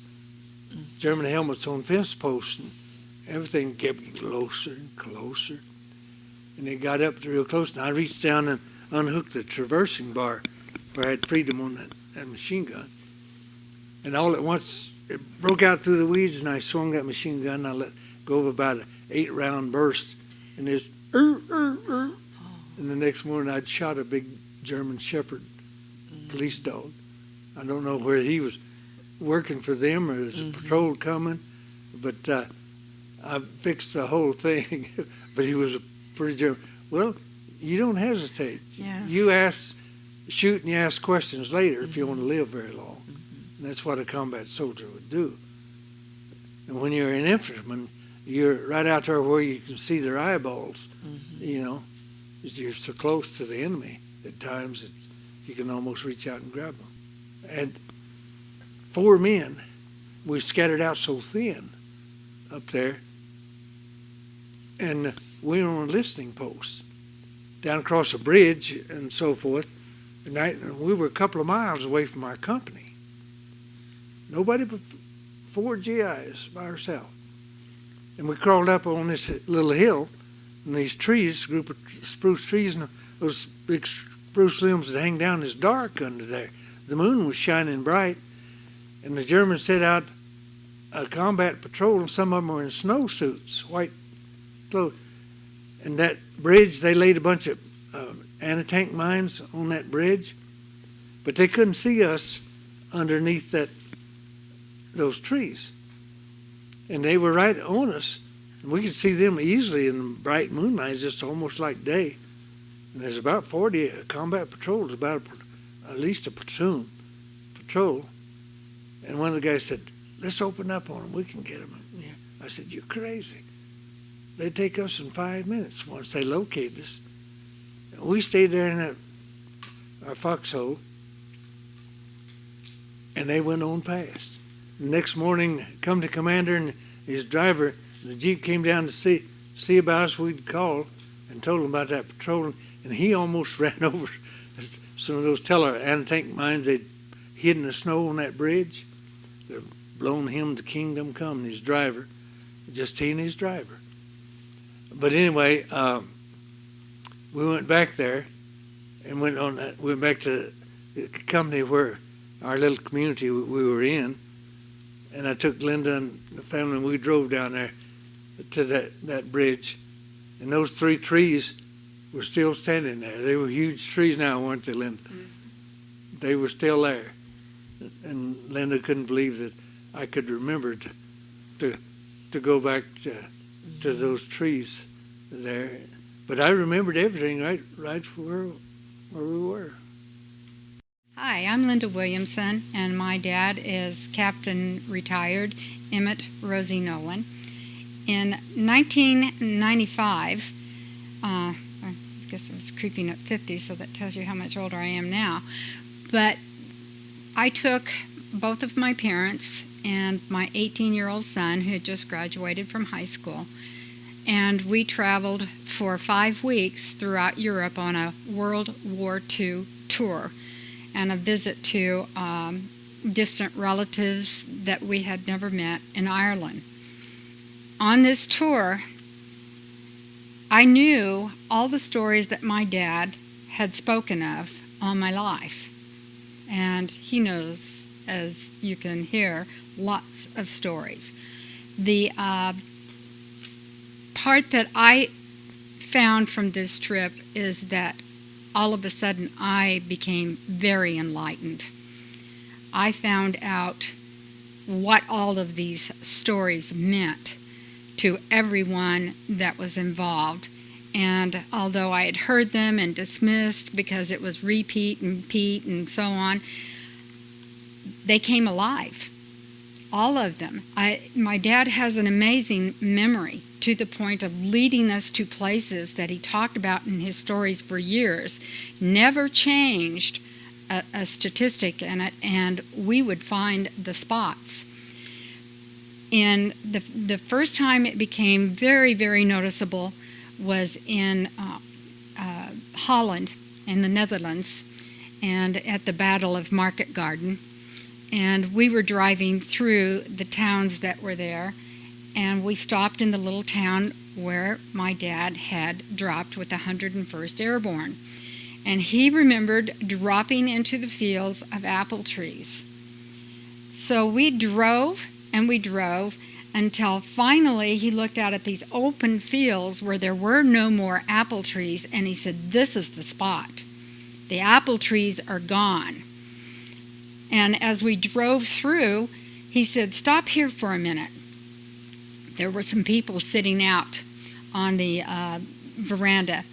German helmets on fence posts, and everything kept getting closer and closer. And they got up real close, and I reached down and unhooked the traversing bar where I had freedom on that machine gun. And all at once, it broke out through the weeds, and I swung that machine gun, and I let go of about an 8-round burst, and there's and the next morning I'd shot a big German Shepherd police dog. I don't know where he was working for them or his patrol coming, but I fixed the whole thing. But he was a pretty German. Well, you don't hesitate. Yes. You shoot and you ask questions later if you want to live very long. And that's what a combat soldier would do. And when you're an infantryman, you're right out there where you can see their eyeballs, you know. You're so close to the enemy at times that you can almost reach out and grab them. And 4 men, we scattered out so thin up there, and we were on a listening post down across a bridge and so forth. And we were a couple of miles away from our company. Nobody but 4 GIs by ourselves. And we crawled up on this little hill, and these trees, a group of spruce trees, and those big spruce limbs that hang down is dark under there. The moon was shining bright, and the Germans set out a combat patrol, and some of them were in snowsuits, white clothes. And that bridge, they laid a bunch of anti-tank mines on that bridge, but they couldn't see us underneath those trees. And they were right on us, and we could see them easily in the bright moonlight, just almost like day. And there's about 40 combat patrols, about at least a platoon patrol. And one of the guys said, "Let's open up on them. We can get them." I said, "You're crazy. They'd take us in 5 minutes once they located us." And we stayed there in our foxhole, and they went on past. The next morning, come the commander and his driver, the Jeep came down to see about us. We'd called and told him about that patrol, and he almost ran over some of those anti-tank mines they'd hid in the snow on that bridge. They'd blown him to kingdom come, his driver, just he and his driver. But anyway, we went back there and went back to the company where our little community we were in. And I took Linda and the family, and we drove down there to that bridge. And those 3 trees were still standing there. They were huge trees now, weren't they, Linda? They were still there. And Linda couldn't believe that I could remember to go back to those trees there. But I remembered everything right where we were. Hi, I'm Linda Williamson, and my dad is Captain Retired Emmet Rosie Nolan. In 1995, I guess it's creeping up 50, so that tells you how much older I am now, but I took both of my parents and my 18-year-old son, who had just graduated from high school, and we traveled for 5 weeks throughout Europe on a World War II tour and a visit to distant relatives that we had never met in Ireland. On this tour, I knew all the stories that my dad had spoken of all my life. And he knows, as you can hear, lots of stories. The part that I found from this trip is that all of a sudden I became very enlightened. I found out what all of these stories meant to everyone that was involved. And although I had heard them and dismissed because it was repeat and so on, they came alive. All of them. My dad has an amazing memory to the point of leading us to places that he talked about in his stories for years. Never changed a statistic in it, and we would find the spots. And the first time it became very, very noticeable was in Holland, in the Netherlands, and at the Battle of Market Garden. And we were driving through the towns that were there, and we stopped in the little town where my dad had dropped with the 101st Airborne. And he remembered dropping into the fields of apple trees. So we drove and we drove until finally he looked out at these open fields where there were no more apple trees, and he said, "This is the spot. The apple trees are gone." And as we drove through, he said, "Stop here for a minute." There were some people sitting out on the veranda.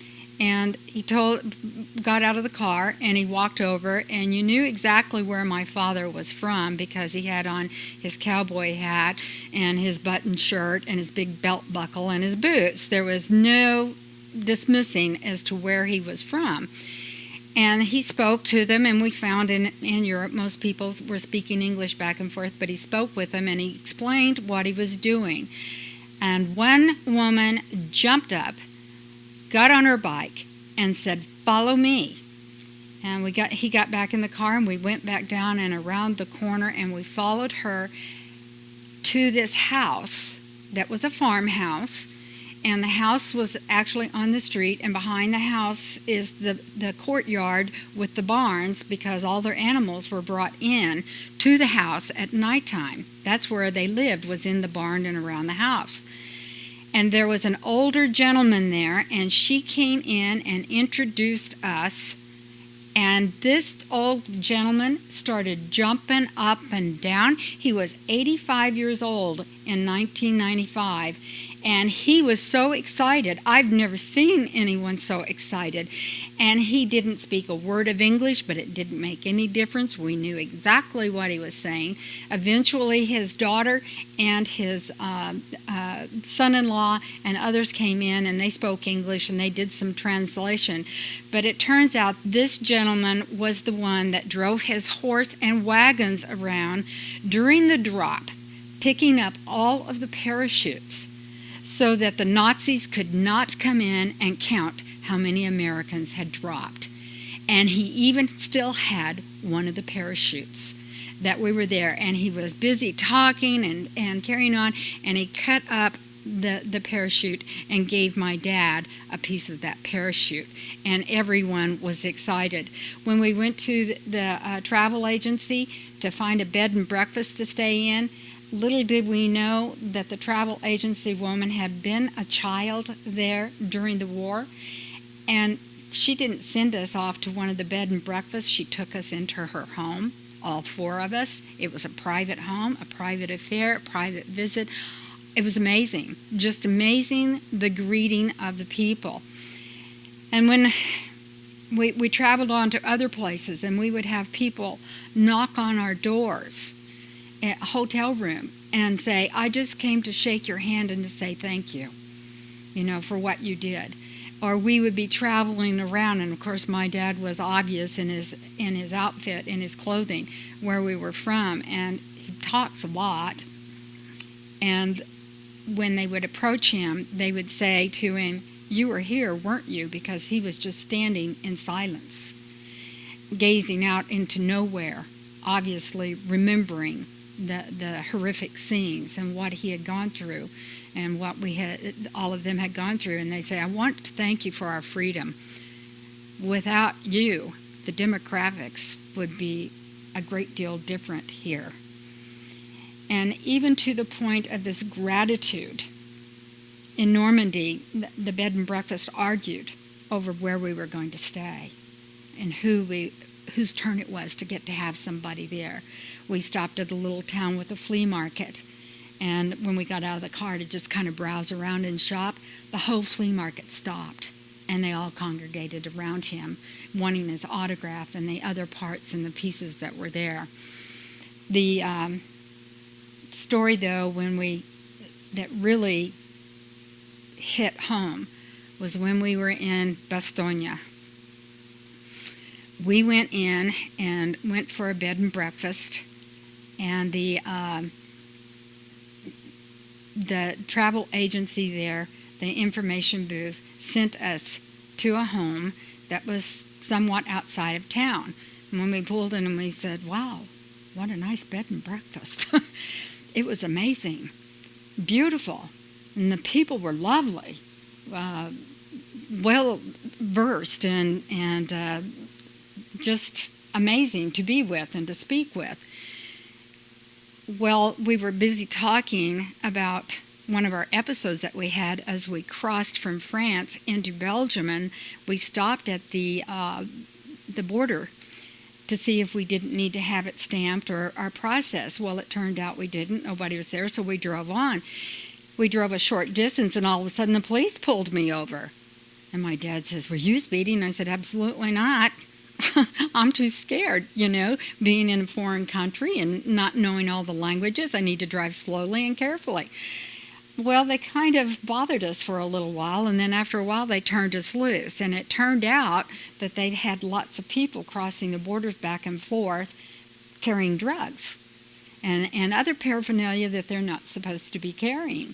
And he got out of the car and he walked over, and you knew exactly where my father was from because he had on his cowboy hat and his button shirt and his big belt buckle and his boots. There was no dismissing as to where he was from. And he spoke to them, and we found in Europe most people were speaking English back and forth, but he spoke with them and he explained what he was doing. And one woman jumped up, got on her bike, and said, "Follow me." And he got back in the car, and we went back down and around the corner, and we followed her to this house that was a farmhouse. And the house was actually on the street, and behind the house is the courtyard with the barns, because all their animals were brought in to the house at nighttime. That's where they lived, was in the barn and around the house. And there was an older gentleman there, and she came in and introduced us. And this old gentleman started jumping up and down. He was 85 years old in 1995. And he was so excited. I've never seen anyone so excited. And he didn't speak a word of English, but it didn't make any difference. We knew exactly what he was saying. Eventually, his daughter and his son-in-law and others came in, and they spoke English, and they did some translation. But it turns out this gentleman was the one that drove his horse and wagons around during the drop, picking up all of the parachutes, so that the Nazis could not come in and count how many Americans had dropped. And he even still had one of the parachutes that we were there. And he was busy talking and carrying on, and he cut up the parachute and gave my dad a piece of that parachute. And everyone was excited. When we went to the travel agency to find a bed and breakfast to stay in, little did we know that the travel agency woman had been a child there during the war, and she didn't send us off to one of the bed and breakfasts. She took us into her home, all four of us. It was a private home, a private affair, a private visit. It was amazing, just amazing, the greeting of the people. And when we traveled on to other places, and we would have people knock on our doors, a hotel room, and say, "I just came to shake your hand and to say thank you, for what you did." Or we would be traveling around, and of course my dad was obvious in his outfit, in his clothing, where we were from, and he talks a lot. And when they would approach him, they would say to him, "You were here, weren't you?" Because he was just standing in silence, gazing out into nowhere, obviously remembering the horrific scenes and what he had gone through and what all of them had gone through. And they say, "I want to thank you for our freedom. Without you, the demographics would be a great deal different here." And even to the point of this gratitude in Normandy, the bed and breakfast argued over where we were going to stay and whose turn it was to get to have somebody there. We stopped at a little town with a flea market, and when we got out of the car to just kind of browse around and shop, the whole flea market stopped, and they all congregated around him, wanting his autograph and the other parts and the pieces that were there. The story, though, that really hit home was when we were in Bastogne. We went in and went for a bed and breakfast, and the travel agency there, the information booth, sent us to a home that was somewhat outside of town. And when we pulled in and we said, wow, what a nice bed and breakfast. It was amazing, beautiful, and the people were lovely, well versed, and just amazing to be with and to speak with. Well, we were busy talking about one of our episodes that we had as we crossed from France into Belgium, and we stopped at the border to see if we didn't need to have it stamped or our process. Well, it turned out we didn't. Nobody was there, so we drove on. We drove a short distance, and all of a sudden the police pulled me over. And my dad says, were you speeding? I said, absolutely not. I'm too scared, being in a foreign country and not knowing all the languages. I need to drive slowly and carefully. Well, they kind of bothered us for a little while, and then after a while they turned us loose. And it turned out that they had lots of people crossing the borders back and forth carrying drugs and other paraphernalia that they're not supposed to be carrying.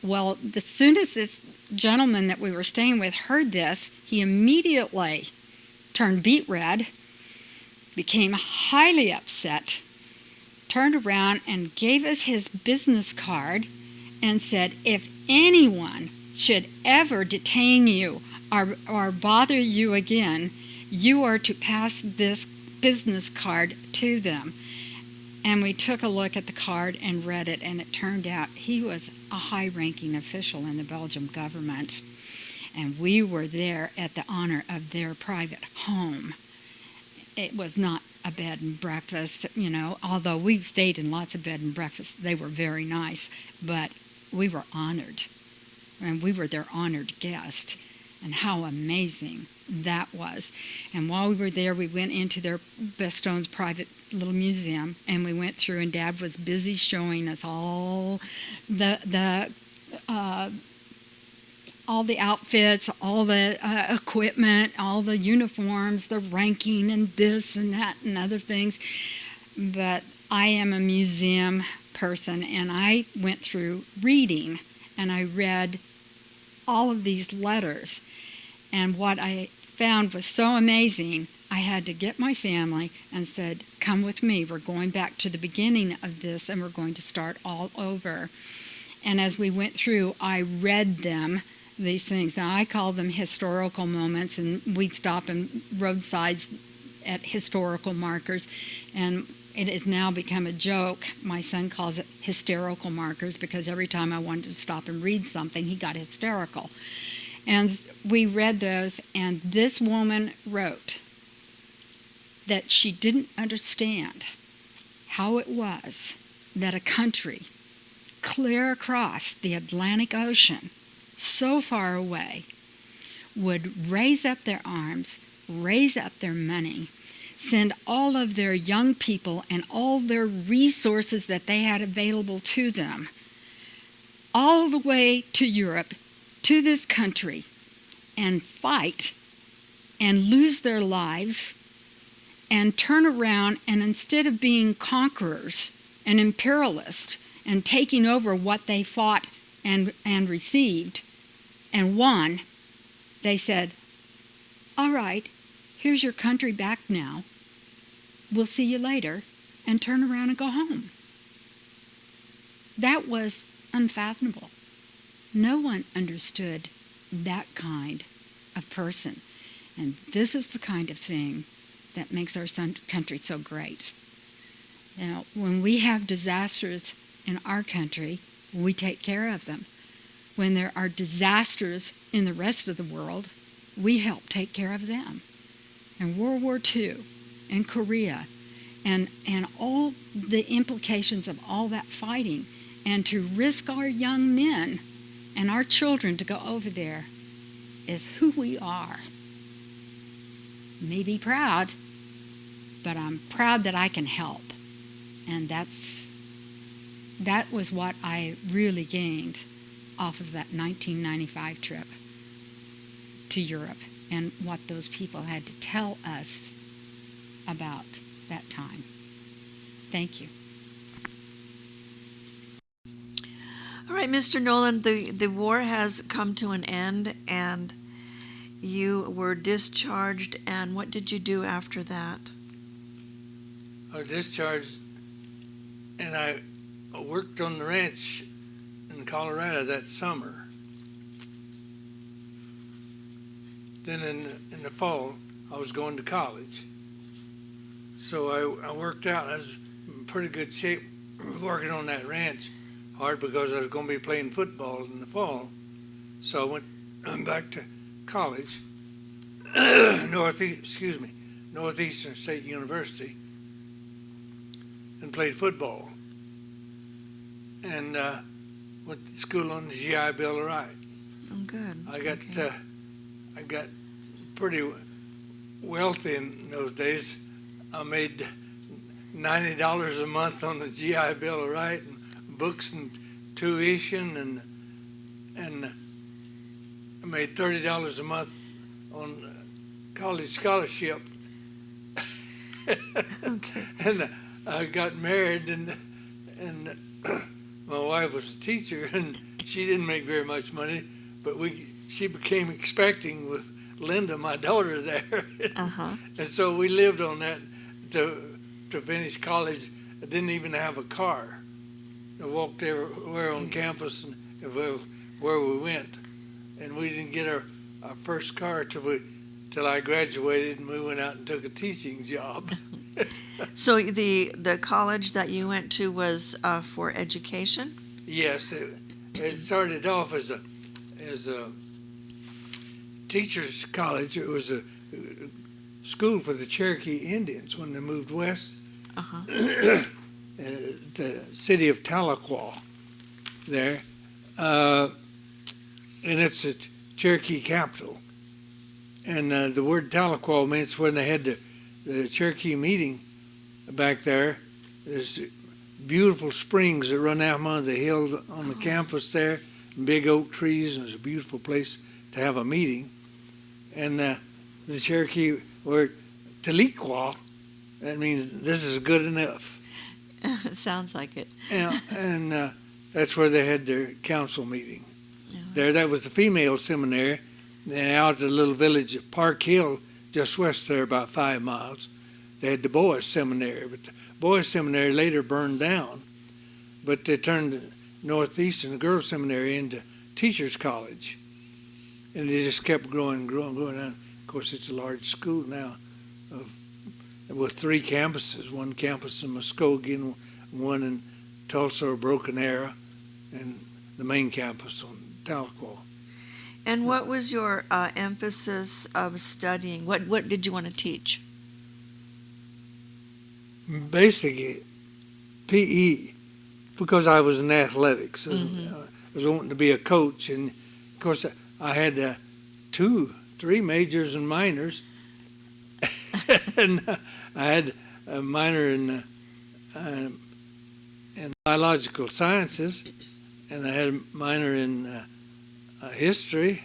Well, as soon as this gentleman that we were staying with heard this, he immediately turned beet red, became highly upset, turned around and gave us his business card and said, if anyone should ever detain you or bother you again, you are to pass this business card to them. And we took a look at the card and read it, and it turned out he was a high-ranking official in the Belgian government. And we were there at the honor of their private home. It was not a bed and breakfast, although we've stayed in lots of bed and breakfasts. They were very nice, but we were honored. And we were their honored guest. And how amazing that was. And while we were there, we went into their Bastogne's private little museum, and we went through, and Dad was busy showing us all the outfits, all the equipment, all the uniforms, the ranking, and this and that and other things. But I am a museum person, and I went through reading, and I read all of these letters. And what I found was so amazing, I had to get my family and said, come with me. We're going back to the beginning of this, and we're going to start all over. And as we went through, I read them, these things. Now, I call them historical moments, and we'd stop in roadsides at historical markers, and it has now become a joke. My son calls it hysterical markers, because every time I wanted to stop and read something, he got hysterical. And we read those, and this woman wrote that she didn't understand how it was that a country clear across the Atlantic Ocean, so far away, would raise up their arms, raise up their money, send all of their young people and all their resources that they had available to them all the way to Europe, to this country, and fight and lose their lives and turn around, and instead of being conquerors and imperialists and taking over what they fought and received and won, they said, all right, here's your country back now. We'll see you later, and turn around and go home. That was unfathomable. No one understood that kind of person. And this is the kind of thing that makes our country so great. When we have disasters in our country, we take care of them. when there are disasters in the rest of the world, we help take care of them. And World War II and Korea and all the implications of all that fighting, and to risk our young men and our children to go over there is who we are. May be proud, but I'm proud that I can help. And that was what I really gained off of that 1995 trip to Europe, and what those people had to tell us about that time. Thank you. All right, Mr. Nolan, the war has come to an end, and you were discharged, and what did you do after that? I was discharged, and I worked on the ranch in Colorado that summer. Then in the fall, I was going to college. So I worked out. I was in pretty good shape working on that ranch hard because I was going to be playing football in the fall. So I went back to college, Northeastern State University, and played football. And went to school on the GI Bill of Rights. Oh, good. I got pretty wealthy in those days. I made $90 a month on the GI Bill of Rights, and books and tuition, and I made $30 a month on college scholarship. Okay. And I got married, and my wife was a teacher, and she didn't make very much money, but she became expecting with Linda, my daughter, there. Uh-huh. And so we lived on that to finish college. I didn't even have a car. I walked everywhere on campus and where we went. And we didn't get our first car till I graduated, and we went out and took a teaching job. So the college that you went to was for education? Yes, it started off as a teacher's college. It was a school for the Cherokee Indians when they moved west. Uh-huh. The city of Tahlequah there. And it's the Cherokee capital. And the word Tahlequah means when they had the Cherokee meeting back there, there's beautiful springs that run out on the hill on the campus there, big oak trees, and it's a beautiful place to have a meeting. And the Cherokee word Tahlequah, that means this is good enough. It sounds like it. And that's where they had their council meeting. Yeah. There, that was a female seminary. And out at the little village of Park Hill, just west there, about 5 miles, they had the boys' seminary. But the boys' seminary later burned down. But they turned the Northeastern, the girls' seminary, into teachers' college. And they just kept growing. Of course, it's a large school now with 3 campuses. One campus in Muskogee, one in Tulsa or Broken Arrow, and the main campus on Tahlequah. And what was your emphasis of studying? What did you want to teach? Basically, PE, because I was in athletics. Mm-hmm. I was wanting to be a coach, and of course I had 3 majors and minors, and I had a minor in biological sciences, and I had a minor in history,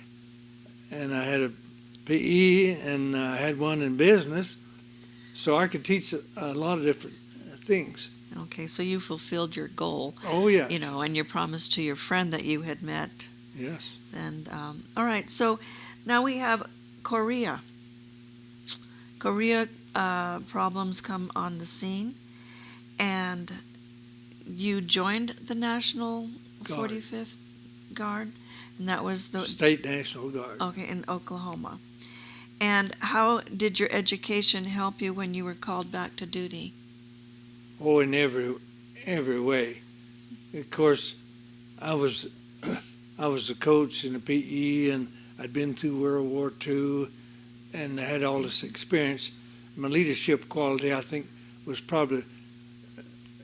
and I had a PE, and I had one in business, so I could teach a lot of different things. Okay, so you fulfilled your goal. Oh, yes. And your promise to your friend that you had met. Yes. And all right, so now we have Korea. Korea problems come on the scene, and you joined the National Guard. 45th Guard, and that was the State National Guard. Okay, in Oklahoma. And how did your education help you when you were called back to duty? Oh, in every way. Of course, I was I was a coach in the PE, and I'd been through World War II, and I had all this experience. My leadership quality, I think, was probably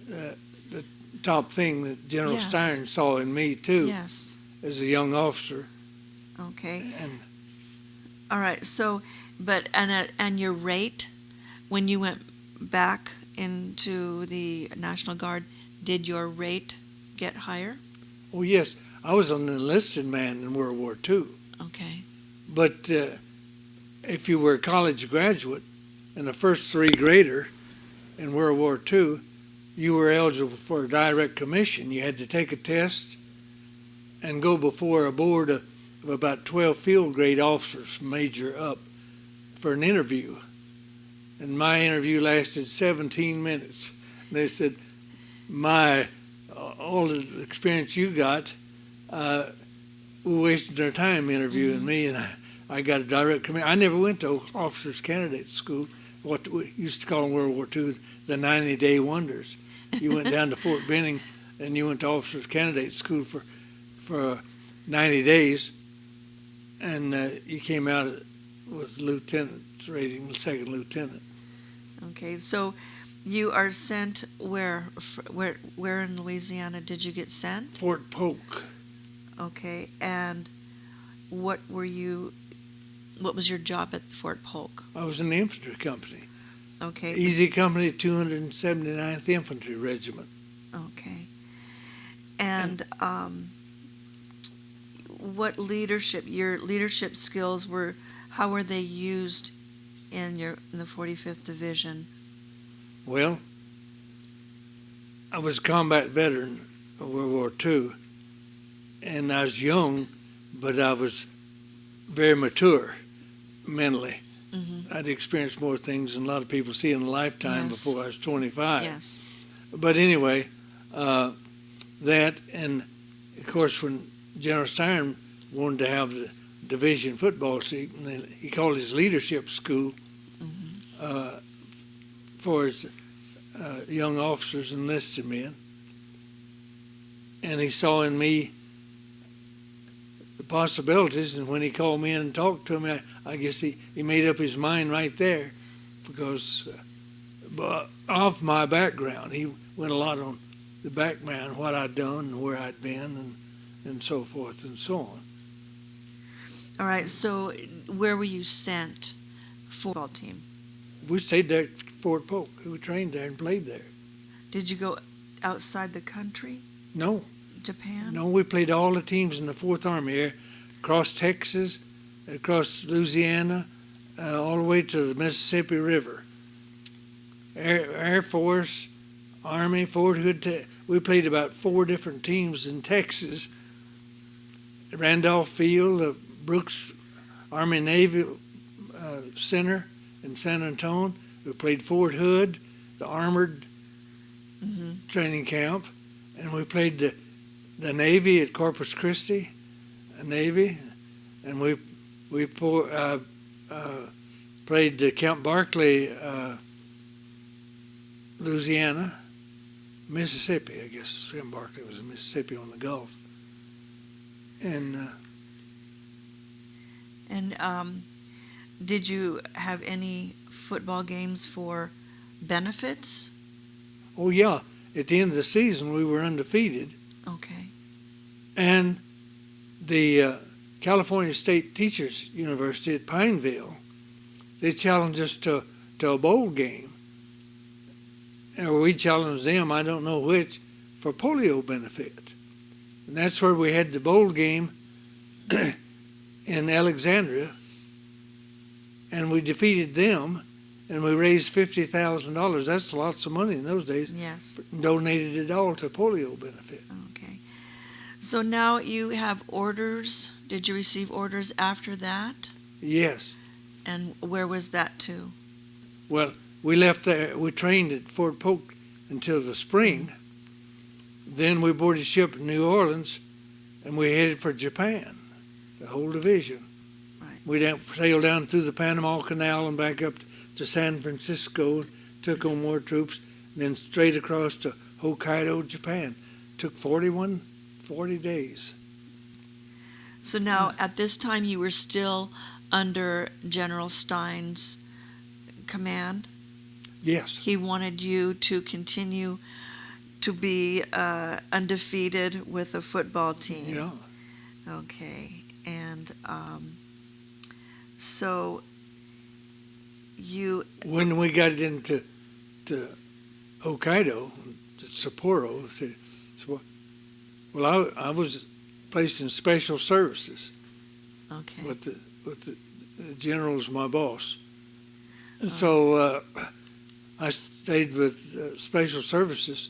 the top thing that General Yes. Stein saw in me too, Yes. as a young officer. Okay. And All right. So, and your rate when you went back into the National Guard, did your rate get higher? oh yes, I was an enlisted man in World War II. Okay. But if you were a college graduate and a first three grader in World War II, you were eligible for a direct commission. You had to take a test and go before a board of about 12 field grade officers from major up for an interview. And my interview lasted 17 minutes. And they said, all the experience you got, we're wasting our time interviewing me, and I got a direct commission. I never went to officers candidate school, what we used to call in World War II the 90-day wonders. You went down to Fort Benning, and you went to officers candidate school for 90 days, and you came out with lieutenant's rating, second lieutenant. Okay. So, you are sent where in Louisiana did you get sent? Fort Polk. Okay. And what was your job at Fort Polk? I was in the infantry company. Okay. Easy Company, 279th Infantry Regiment. Okay. And what your leadership skills how were they used in the 45th Division? Well, I was a combat veteran of World War II, and I was young, but I was very mature mentally. Mm-hmm. I'd experienced more things than a lot of people see in a lifetime Yes. before I was 25. Yes. But anyway, that, and of course when General Stein wanted to have the division football seat, and he called his leadership school for his young officers and enlisted men. And he saw in me the possibilities, and when he called me in and talked to me, I guess he made up his mind right there, because of my background. He went a lot on the background, what I'd done and where I'd been, and so forth and so on. All right. So, where were you sent for football team? We stayed there at Fort Polk. We trained there and played there. Did you go outside the country? No. Japan? No, we played all the teams in the 4th Army, across Texas, across Louisiana, all the way to the Mississippi River. Air Force, Army, Fort Hood. We played about 4 different teams in Texas. Randolph Field, Brooks Army Navy Center in San Antonio. We played Fort Hood, the Armored Training Camp, and we played the Navy at Corpus Christi, Navy, and we played Camp Barkley, Louisiana, Mississippi, I guess. Camp Barkley was in Mississippi on the Gulf. And did you have any football games for benefits? oh yeah, at the end of the season we were undefeated. Okay. And the California State Teachers University at Pineville, they challenged us to a bowl game. Or we challenged them, I don't know which, for polio benefit. And that's where we had the bowl game in Alexandria. And we defeated them, and we raised $50,000. That's lots of money in those days. Yes. Donated it all to polio benefit. Okay. So now you have orders. Did you receive orders after that? Yes. And where was that to? Well, we left there. We trained at Fort Polk until the spring. Then we boarded ship in New Orleans, and we headed for Japan, the whole division. Right. We sailed down through the Panama Canal and back up to San Francisco, took on more troops, and then straight across to Hokkaido, Japan. Took 40 days. So now, at this time, you were still under General Stein's command? Yes. He wanted you to continue to be undefeated with a football team. Yeah. Okay. And so you... When we got into Hokkaido, Sapporo, well, I was placed in special services. Okay. With the general's my boss, and so I stayed with special services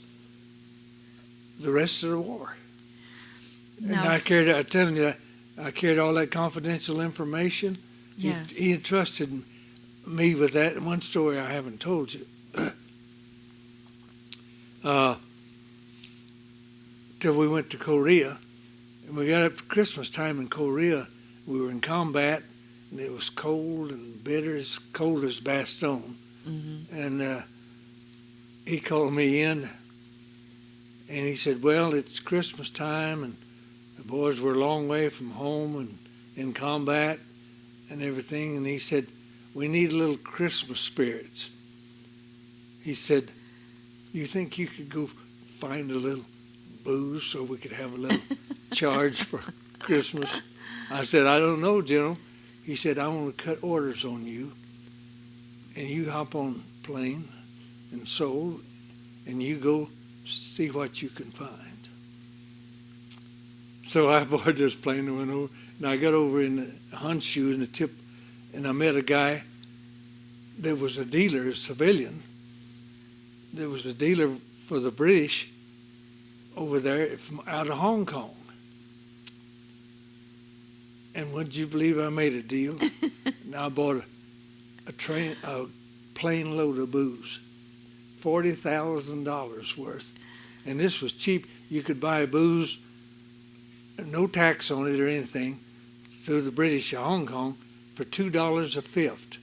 the rest of the war. Now, And I carried, I telling you, I carried all that confidential information. yes. He entrusted me with that. And one story I haven't told you. Till we went to Korea, and we got up for Christmas time in Korea. We were in combat, and it was cold and bitter, as cold as Bastogne. Mm-hmm. And he called me in, and he said, well, it's Christmas time, and the boys were a long way from home and in combat and everything. And he said, we need a little Christmas spirits. He said, you think you could go find a little booze so we could have a little charge for Christmas? I said, I don't know, General. He said, I want to cut orders on you, and you hop on a plane in Seoul, and you go see what you can find. So I boarded this plane and went over, and I got over in the Honshu in the tip, and I met a guy that was a dealer, a civilian. There was a dealer for the British over there from out of Hong Kong. And would you believe I made a deal? And I bought a plane load of booze, $40,000 worth. And this was cheap. You could buy booze, no tax on it or anything, through the British of Hong Kong for $2 a fifth,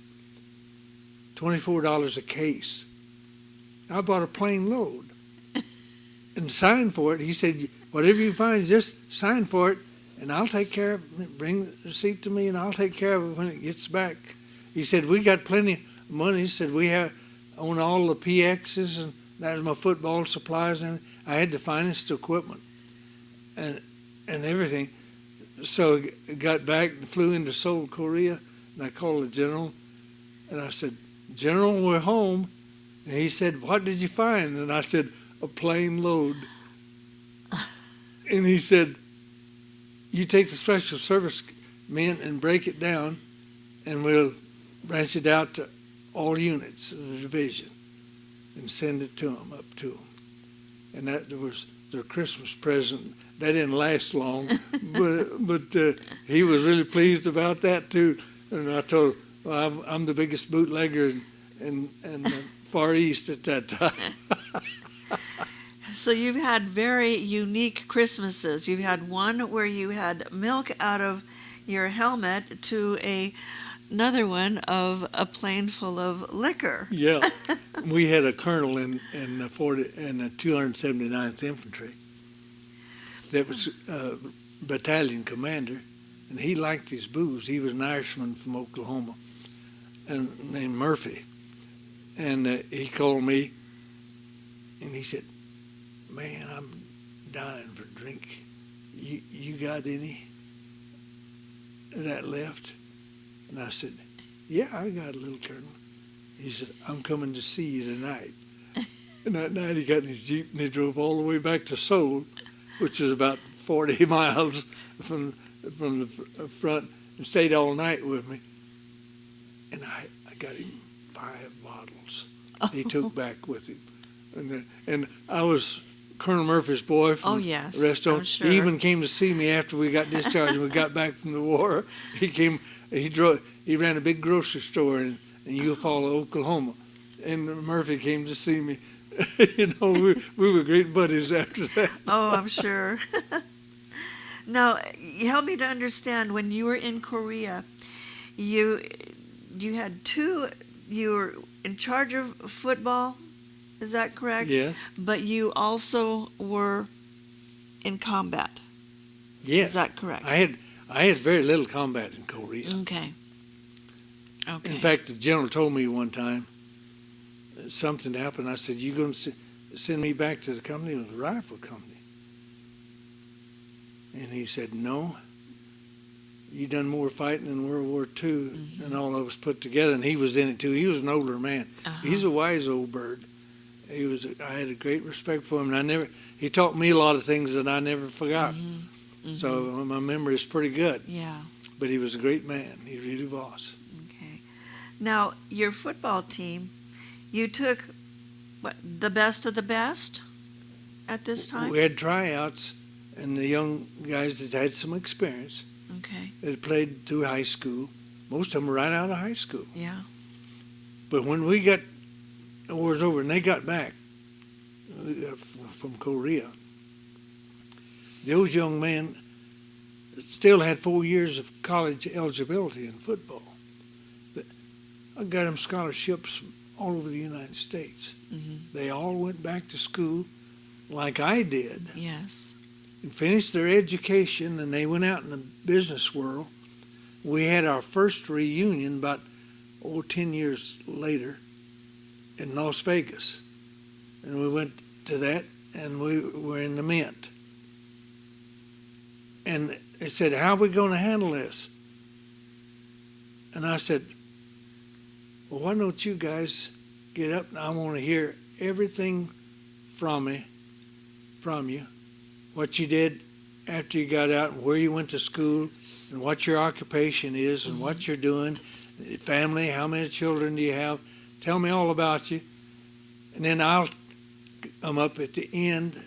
$24 a case. I bought a plane load and signed for it. He said, whatever you find, just sign for it, and I'll take care of it. Bring the receipt to me, and I'll take care of it when it gets back. He said, we got plenty of money. He said, we own all the PXs, and that was my football supplies, and I had the finest equipment and everything. So I got back and flew into Seoul, Korea, and I called the general, and I said, General, we're home. And he said, what did you find? And I said, a plane load. And he said, you take the special service men and break it down, and we'll branch it out to all units of the division and send it to them, up to them. And that was their Christmas present. That didn't last long, but he was really pleased about that too. And I told him, well, I'm the biggest bootlegger in the Far East at that time. So you've had very unique Christmases. You've had one where you had milk out of your helmet to another one of a plane full of liquor. Yeah, we had a colonel in the 279th Infantry that was battalion commander, and he liked his booze. He was an Irishman from Oklahoma, and named Murphy. And he called me, and he said, man, I'm dying for a drink. You got any of that left? And I said, yeah, I got a little, Colonel. He said, I'm coming to see you tonight. And that night he got in his Jeep and he drove all the way back to Seoul, which is about 40 miles from the front, and stayed all night with me. And I got him 5 bottles he took back with him. And I was Colonel Murphy's boy from the restaurant. I'm sure. He even came to see me after we got discharged and we got back from the war. He ran a big grocery store in Eufaula, Oklahoma. And Murphy came to see me. We were great buddies after that. Oh, I'm sure. Now, help me to understand, when you were in Korea, you were in charge of football, is that correct? Yes. But you also were in combat. Yes. Is that correct? I had very little combat in Korea. Okay. Okay. In fact, the general told me one time that something happened. I said, "You going to send me back to the company?" It was a rifle company. And he said, "No. You done more fighting in World War II than all of us put together." And he was in it too. He was an older man. He's a wise old bird. I had a great respect for him, and he taught me a lot of things that I never forgot. So my memory is pretty good. Yeah. But he was a great man. He really was. Okay. Now, your football team, you took the best of the best at this time? We had tryouts, and the young guys that had some experience Okay. that played through high school. Most of them were right out of high school. Yeah. But when the war's over and they got back from Korea, those young men still had 4 years of college eligibility in football. I got them scholarships all over the United States. They all went back to school like I did. Yes. And finished their education, and they went out in the business world. We had our first reunion about 10 years later in Las Vegas. And we went to that, and we were in the Mint. And they said, "How are we going to handle this?" And I said, "Well, why don't you guys get up, and I want to hear everything from you, what you did after you got out, and where you went to school, and what your occupation is, and what you're doing, family, how many children do you have? Tell me all about you. And then I'll come up at the end,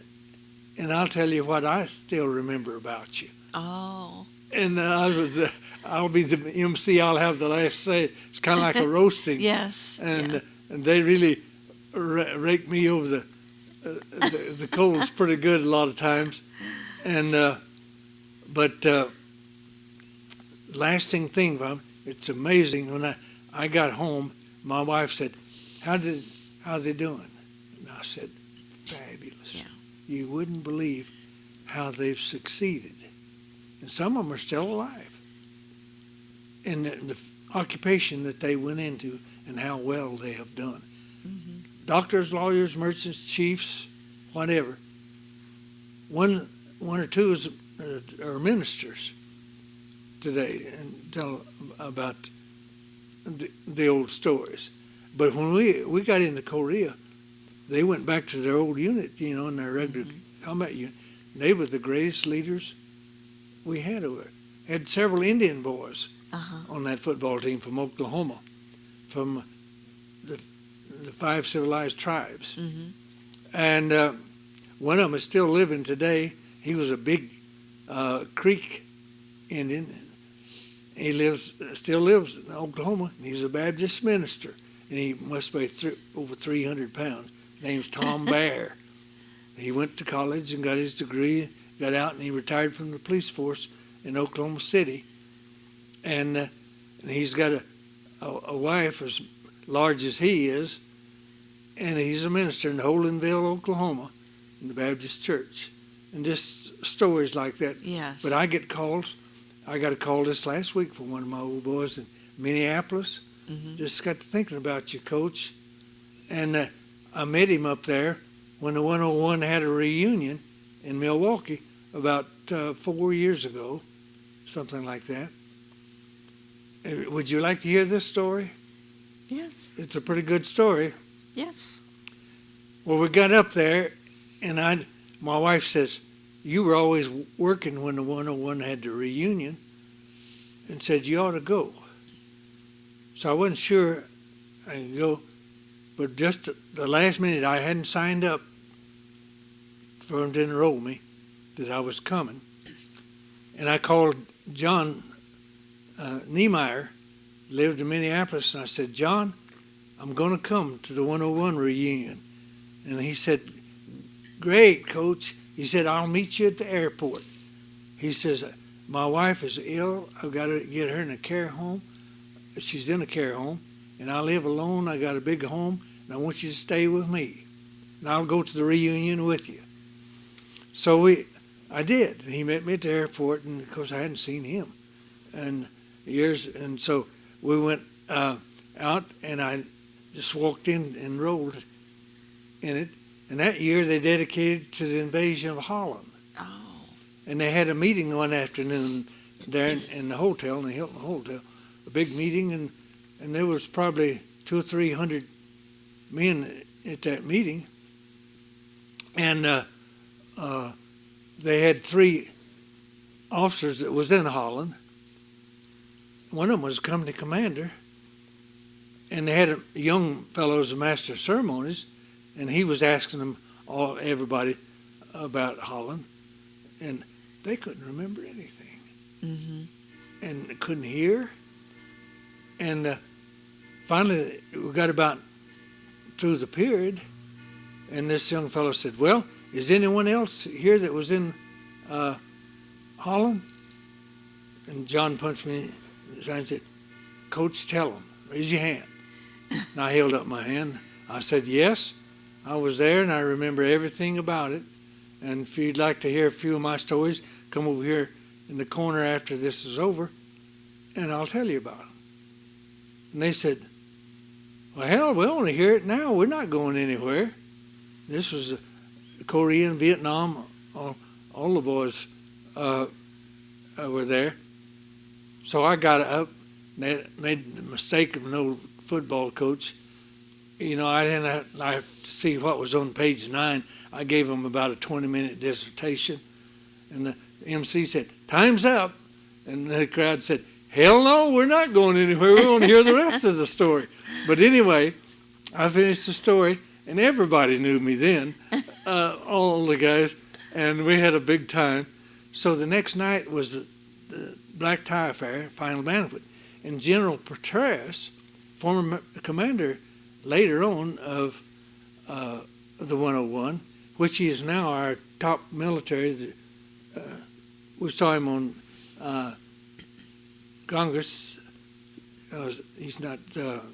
and I'll tell you what I still remember about you." Oh. And I'll be the MC. I'll have the last say. It's kind of like a roasting. Yes. And they really rake me over the coals pretty good a lot of times. And but lasting thing, it's amazing. When I got home, my wife said, "How's they doing?" And I said, "Fabulous. Yeah. You wouldn't believe how they've succeeded. And some of them are still alive. And the occupation that they went into and how well they have done. Doctors, lawyers, merchants, chiefs, whatever. One or two are ministers today and tell about the old stories. But when we got into Korea, they went back to their old unit, in their regular combat unit. They were the greatest leaders we had over there. Had several Indian boys on that football team from Oklahoma, from the 5 civilized tribes. And one of them is still living today. He was a big Creek Indian. He still lives in Oklahoma. He's a Baptist minister, and he must weigh over 300 pounds. His name's Tom Bear. He went to college and got his degree, got out, and he retired from the police force in Oklahoma City. And he's got a wife as large as he is, and he's a minister in Holenville, Oklahoma, in the Baptist church. And just stories like that. Yes. But I get calls. I got a call this last week from one of my old boys in Minneapolis. Just got to thinking about you, Coach. And I met him up there when the 101 had a reunion in Milwaukee about 4 years ago, something like that. Would you like to hear this story? Yes. It's a pretty good story. Yes. Well, we got up there, and my wife says, "You were always working when the 101 had the reunion," and said, "You ought to go." So I wasn't sure I could go, but just the last minute, I hadn't signed up for them to enroll me that I was coming. And I called John Niemeyer, lived in Minneapolis, and I said, "John, I'm going to come to the 101 reunion." And he said, "Great, Coach." He said, "I'll meet you at the airport." He says, "My wife is ill. I've got to get her in a care home. She's in a care home. And I live alone. I got a big home. And I want you to stay with me. And I'll go to the reunion with you." So I did. He met me at the airport, and of course I hadn't seen him in years. And so we went out, and I just walked in and rolled in it. And that year they dedicated to the invasion of Holland. Oh. And they had a meeting one afternoon there in the hotel, in the Hilton Hotel, a big meeting, and there was probably 200 or 300 men at that meeting. And they had 3 officers that was in Holland. One of them was company commander, and they had a young fellow as a master of ceremonies, and he was asking them everybody about Holland, and they couldn't remember anything, and couldn't hear. And finally, we got about through the period, and this young fellow said, "Well, is anyone else here that was in Holland?" And John punched me in the side and said, "Coach, tell them. Raise your hand." And I held up my hand. I said, "Yes, I was there, and I remember everything about it. And if you'd like to hear a few of my stories, come over here in the corner after this is over, and I'll tell you about them." And they said, "Well, hell, we want to hear it now. We're not going anywhere." This was Korea and Vietnam. All the boys were there. So I got up, and made the mistake of an old football coach. You know, I didn't have to see what was on page 9. I gave them about a 20-minute dissertation. And the MC said, "Time's up." And the crowd said, "Hell no, we're not going anywhere. We want to hear the rest of the story." But anyway, I finished the story, and everybody knew me then, all the guys, and we had a big time. So the next night was the Black Tie Affair, final banquet. And General Petraeus, former commander later on of the 101, which he is now our top military. We saw him on Congress. He's not.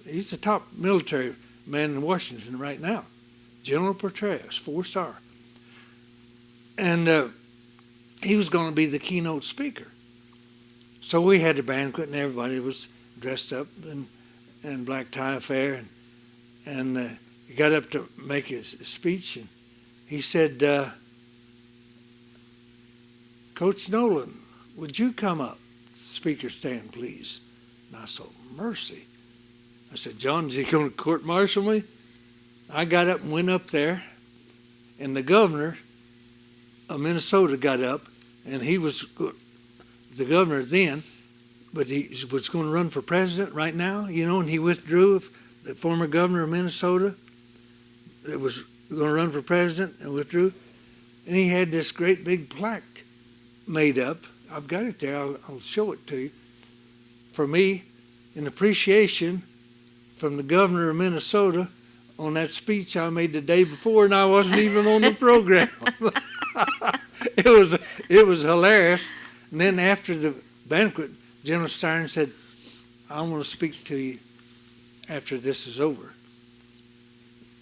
He's the top military man in Washington right now. General Petraeus, 4-star, and he was going to be the keynote speaker. So we had a banquet, and everybody was dressed up in black tie affair, and he got up to make his speech, and he said, "Coach Nolan, would you come up? Speaker stand, please." And I said, "Mercy." I said, "John, is he going to court-martial me?" I got up and went up there, and the governor of Minnesota got up, and he was the governor then, but he was going to run for president right now, you know, and he withdrew. The former governor of Minnesota that was going to run for president and withdrew, and he had this great big plaque made up. I've got it there. I'll show it to you. For me, in appreciation from the governor of Minnesota on that speech I made the day before, and I wasn't even on the program. It was hilarious. And then after the banquet, General Stein said, "I want to speak to you after this is over."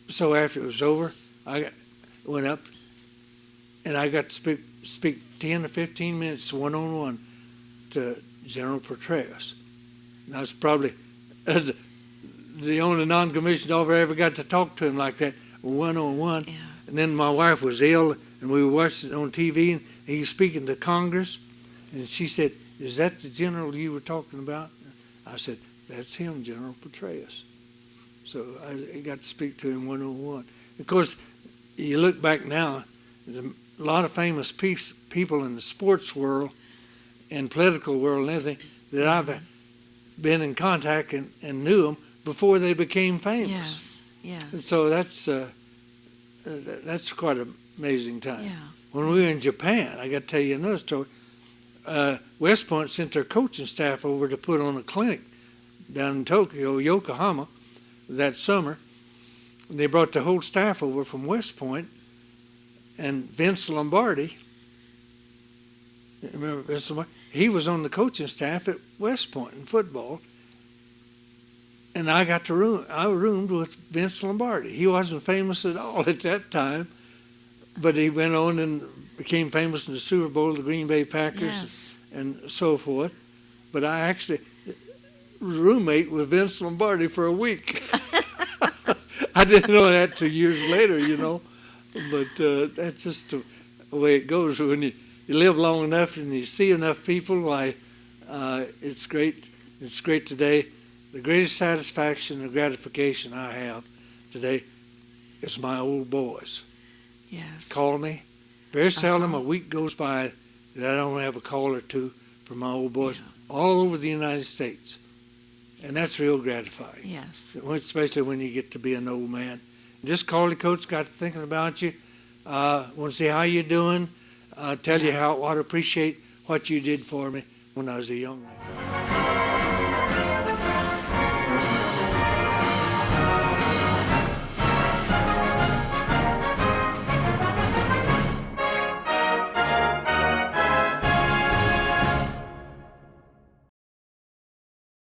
So after it was over, I went up, and I got to speak 10 to 15 minutes one-on-one to General Petraeus. And I was probably the only non-commissioned officer I ever got to talk to him like that, one-on-one. Yeah. And then my wife was ill, and we watched it on TV, and he was speaking to Congress, and she said, "Is that the general you were talking about?" I said, "That's him, General Petraeus." So I got to speak to him one-on-one. Of course, you look back now, there's a lot of famous people in the sports world and political world and everything that I've been in contact and knew them before they became famous. Yes, yes. And so that's quite an amazing time. Yeah. When we were in Japan, I got to tell you another story. West Point sent their coaching staff over to put on a clinic down in Tokyo, Yokohama, that summer. They brought the whole staff over from West Point, and Vince Lombardi, remember Vince Lombardi? He was on the coaching staff at West Point in football, and I roomed with Vince Lombardi. He wasn't famous at all at that time, but he went on and became famous in the Super Bowl, the Green Bay Packers, Yes. and so forth. But I actually was a roommate with Vince Lombardi for a week. I didn't know that till years later, you know. But that's just the way it goes. When you live long enough and you see enough people, why, it's great. It's great today. The greatest satisfaction and gratification I have today is my old boys. Yes. Call me. Very seldom a week goes by that I don't have a call or two from my old boys all over the United States. And that's real gratifying. Yes. Especially when you get to be an old man. Just call the coach, got to thinking about you. Want to see how you're doing. Tell you what I appreciate what you did for me when I was a young man.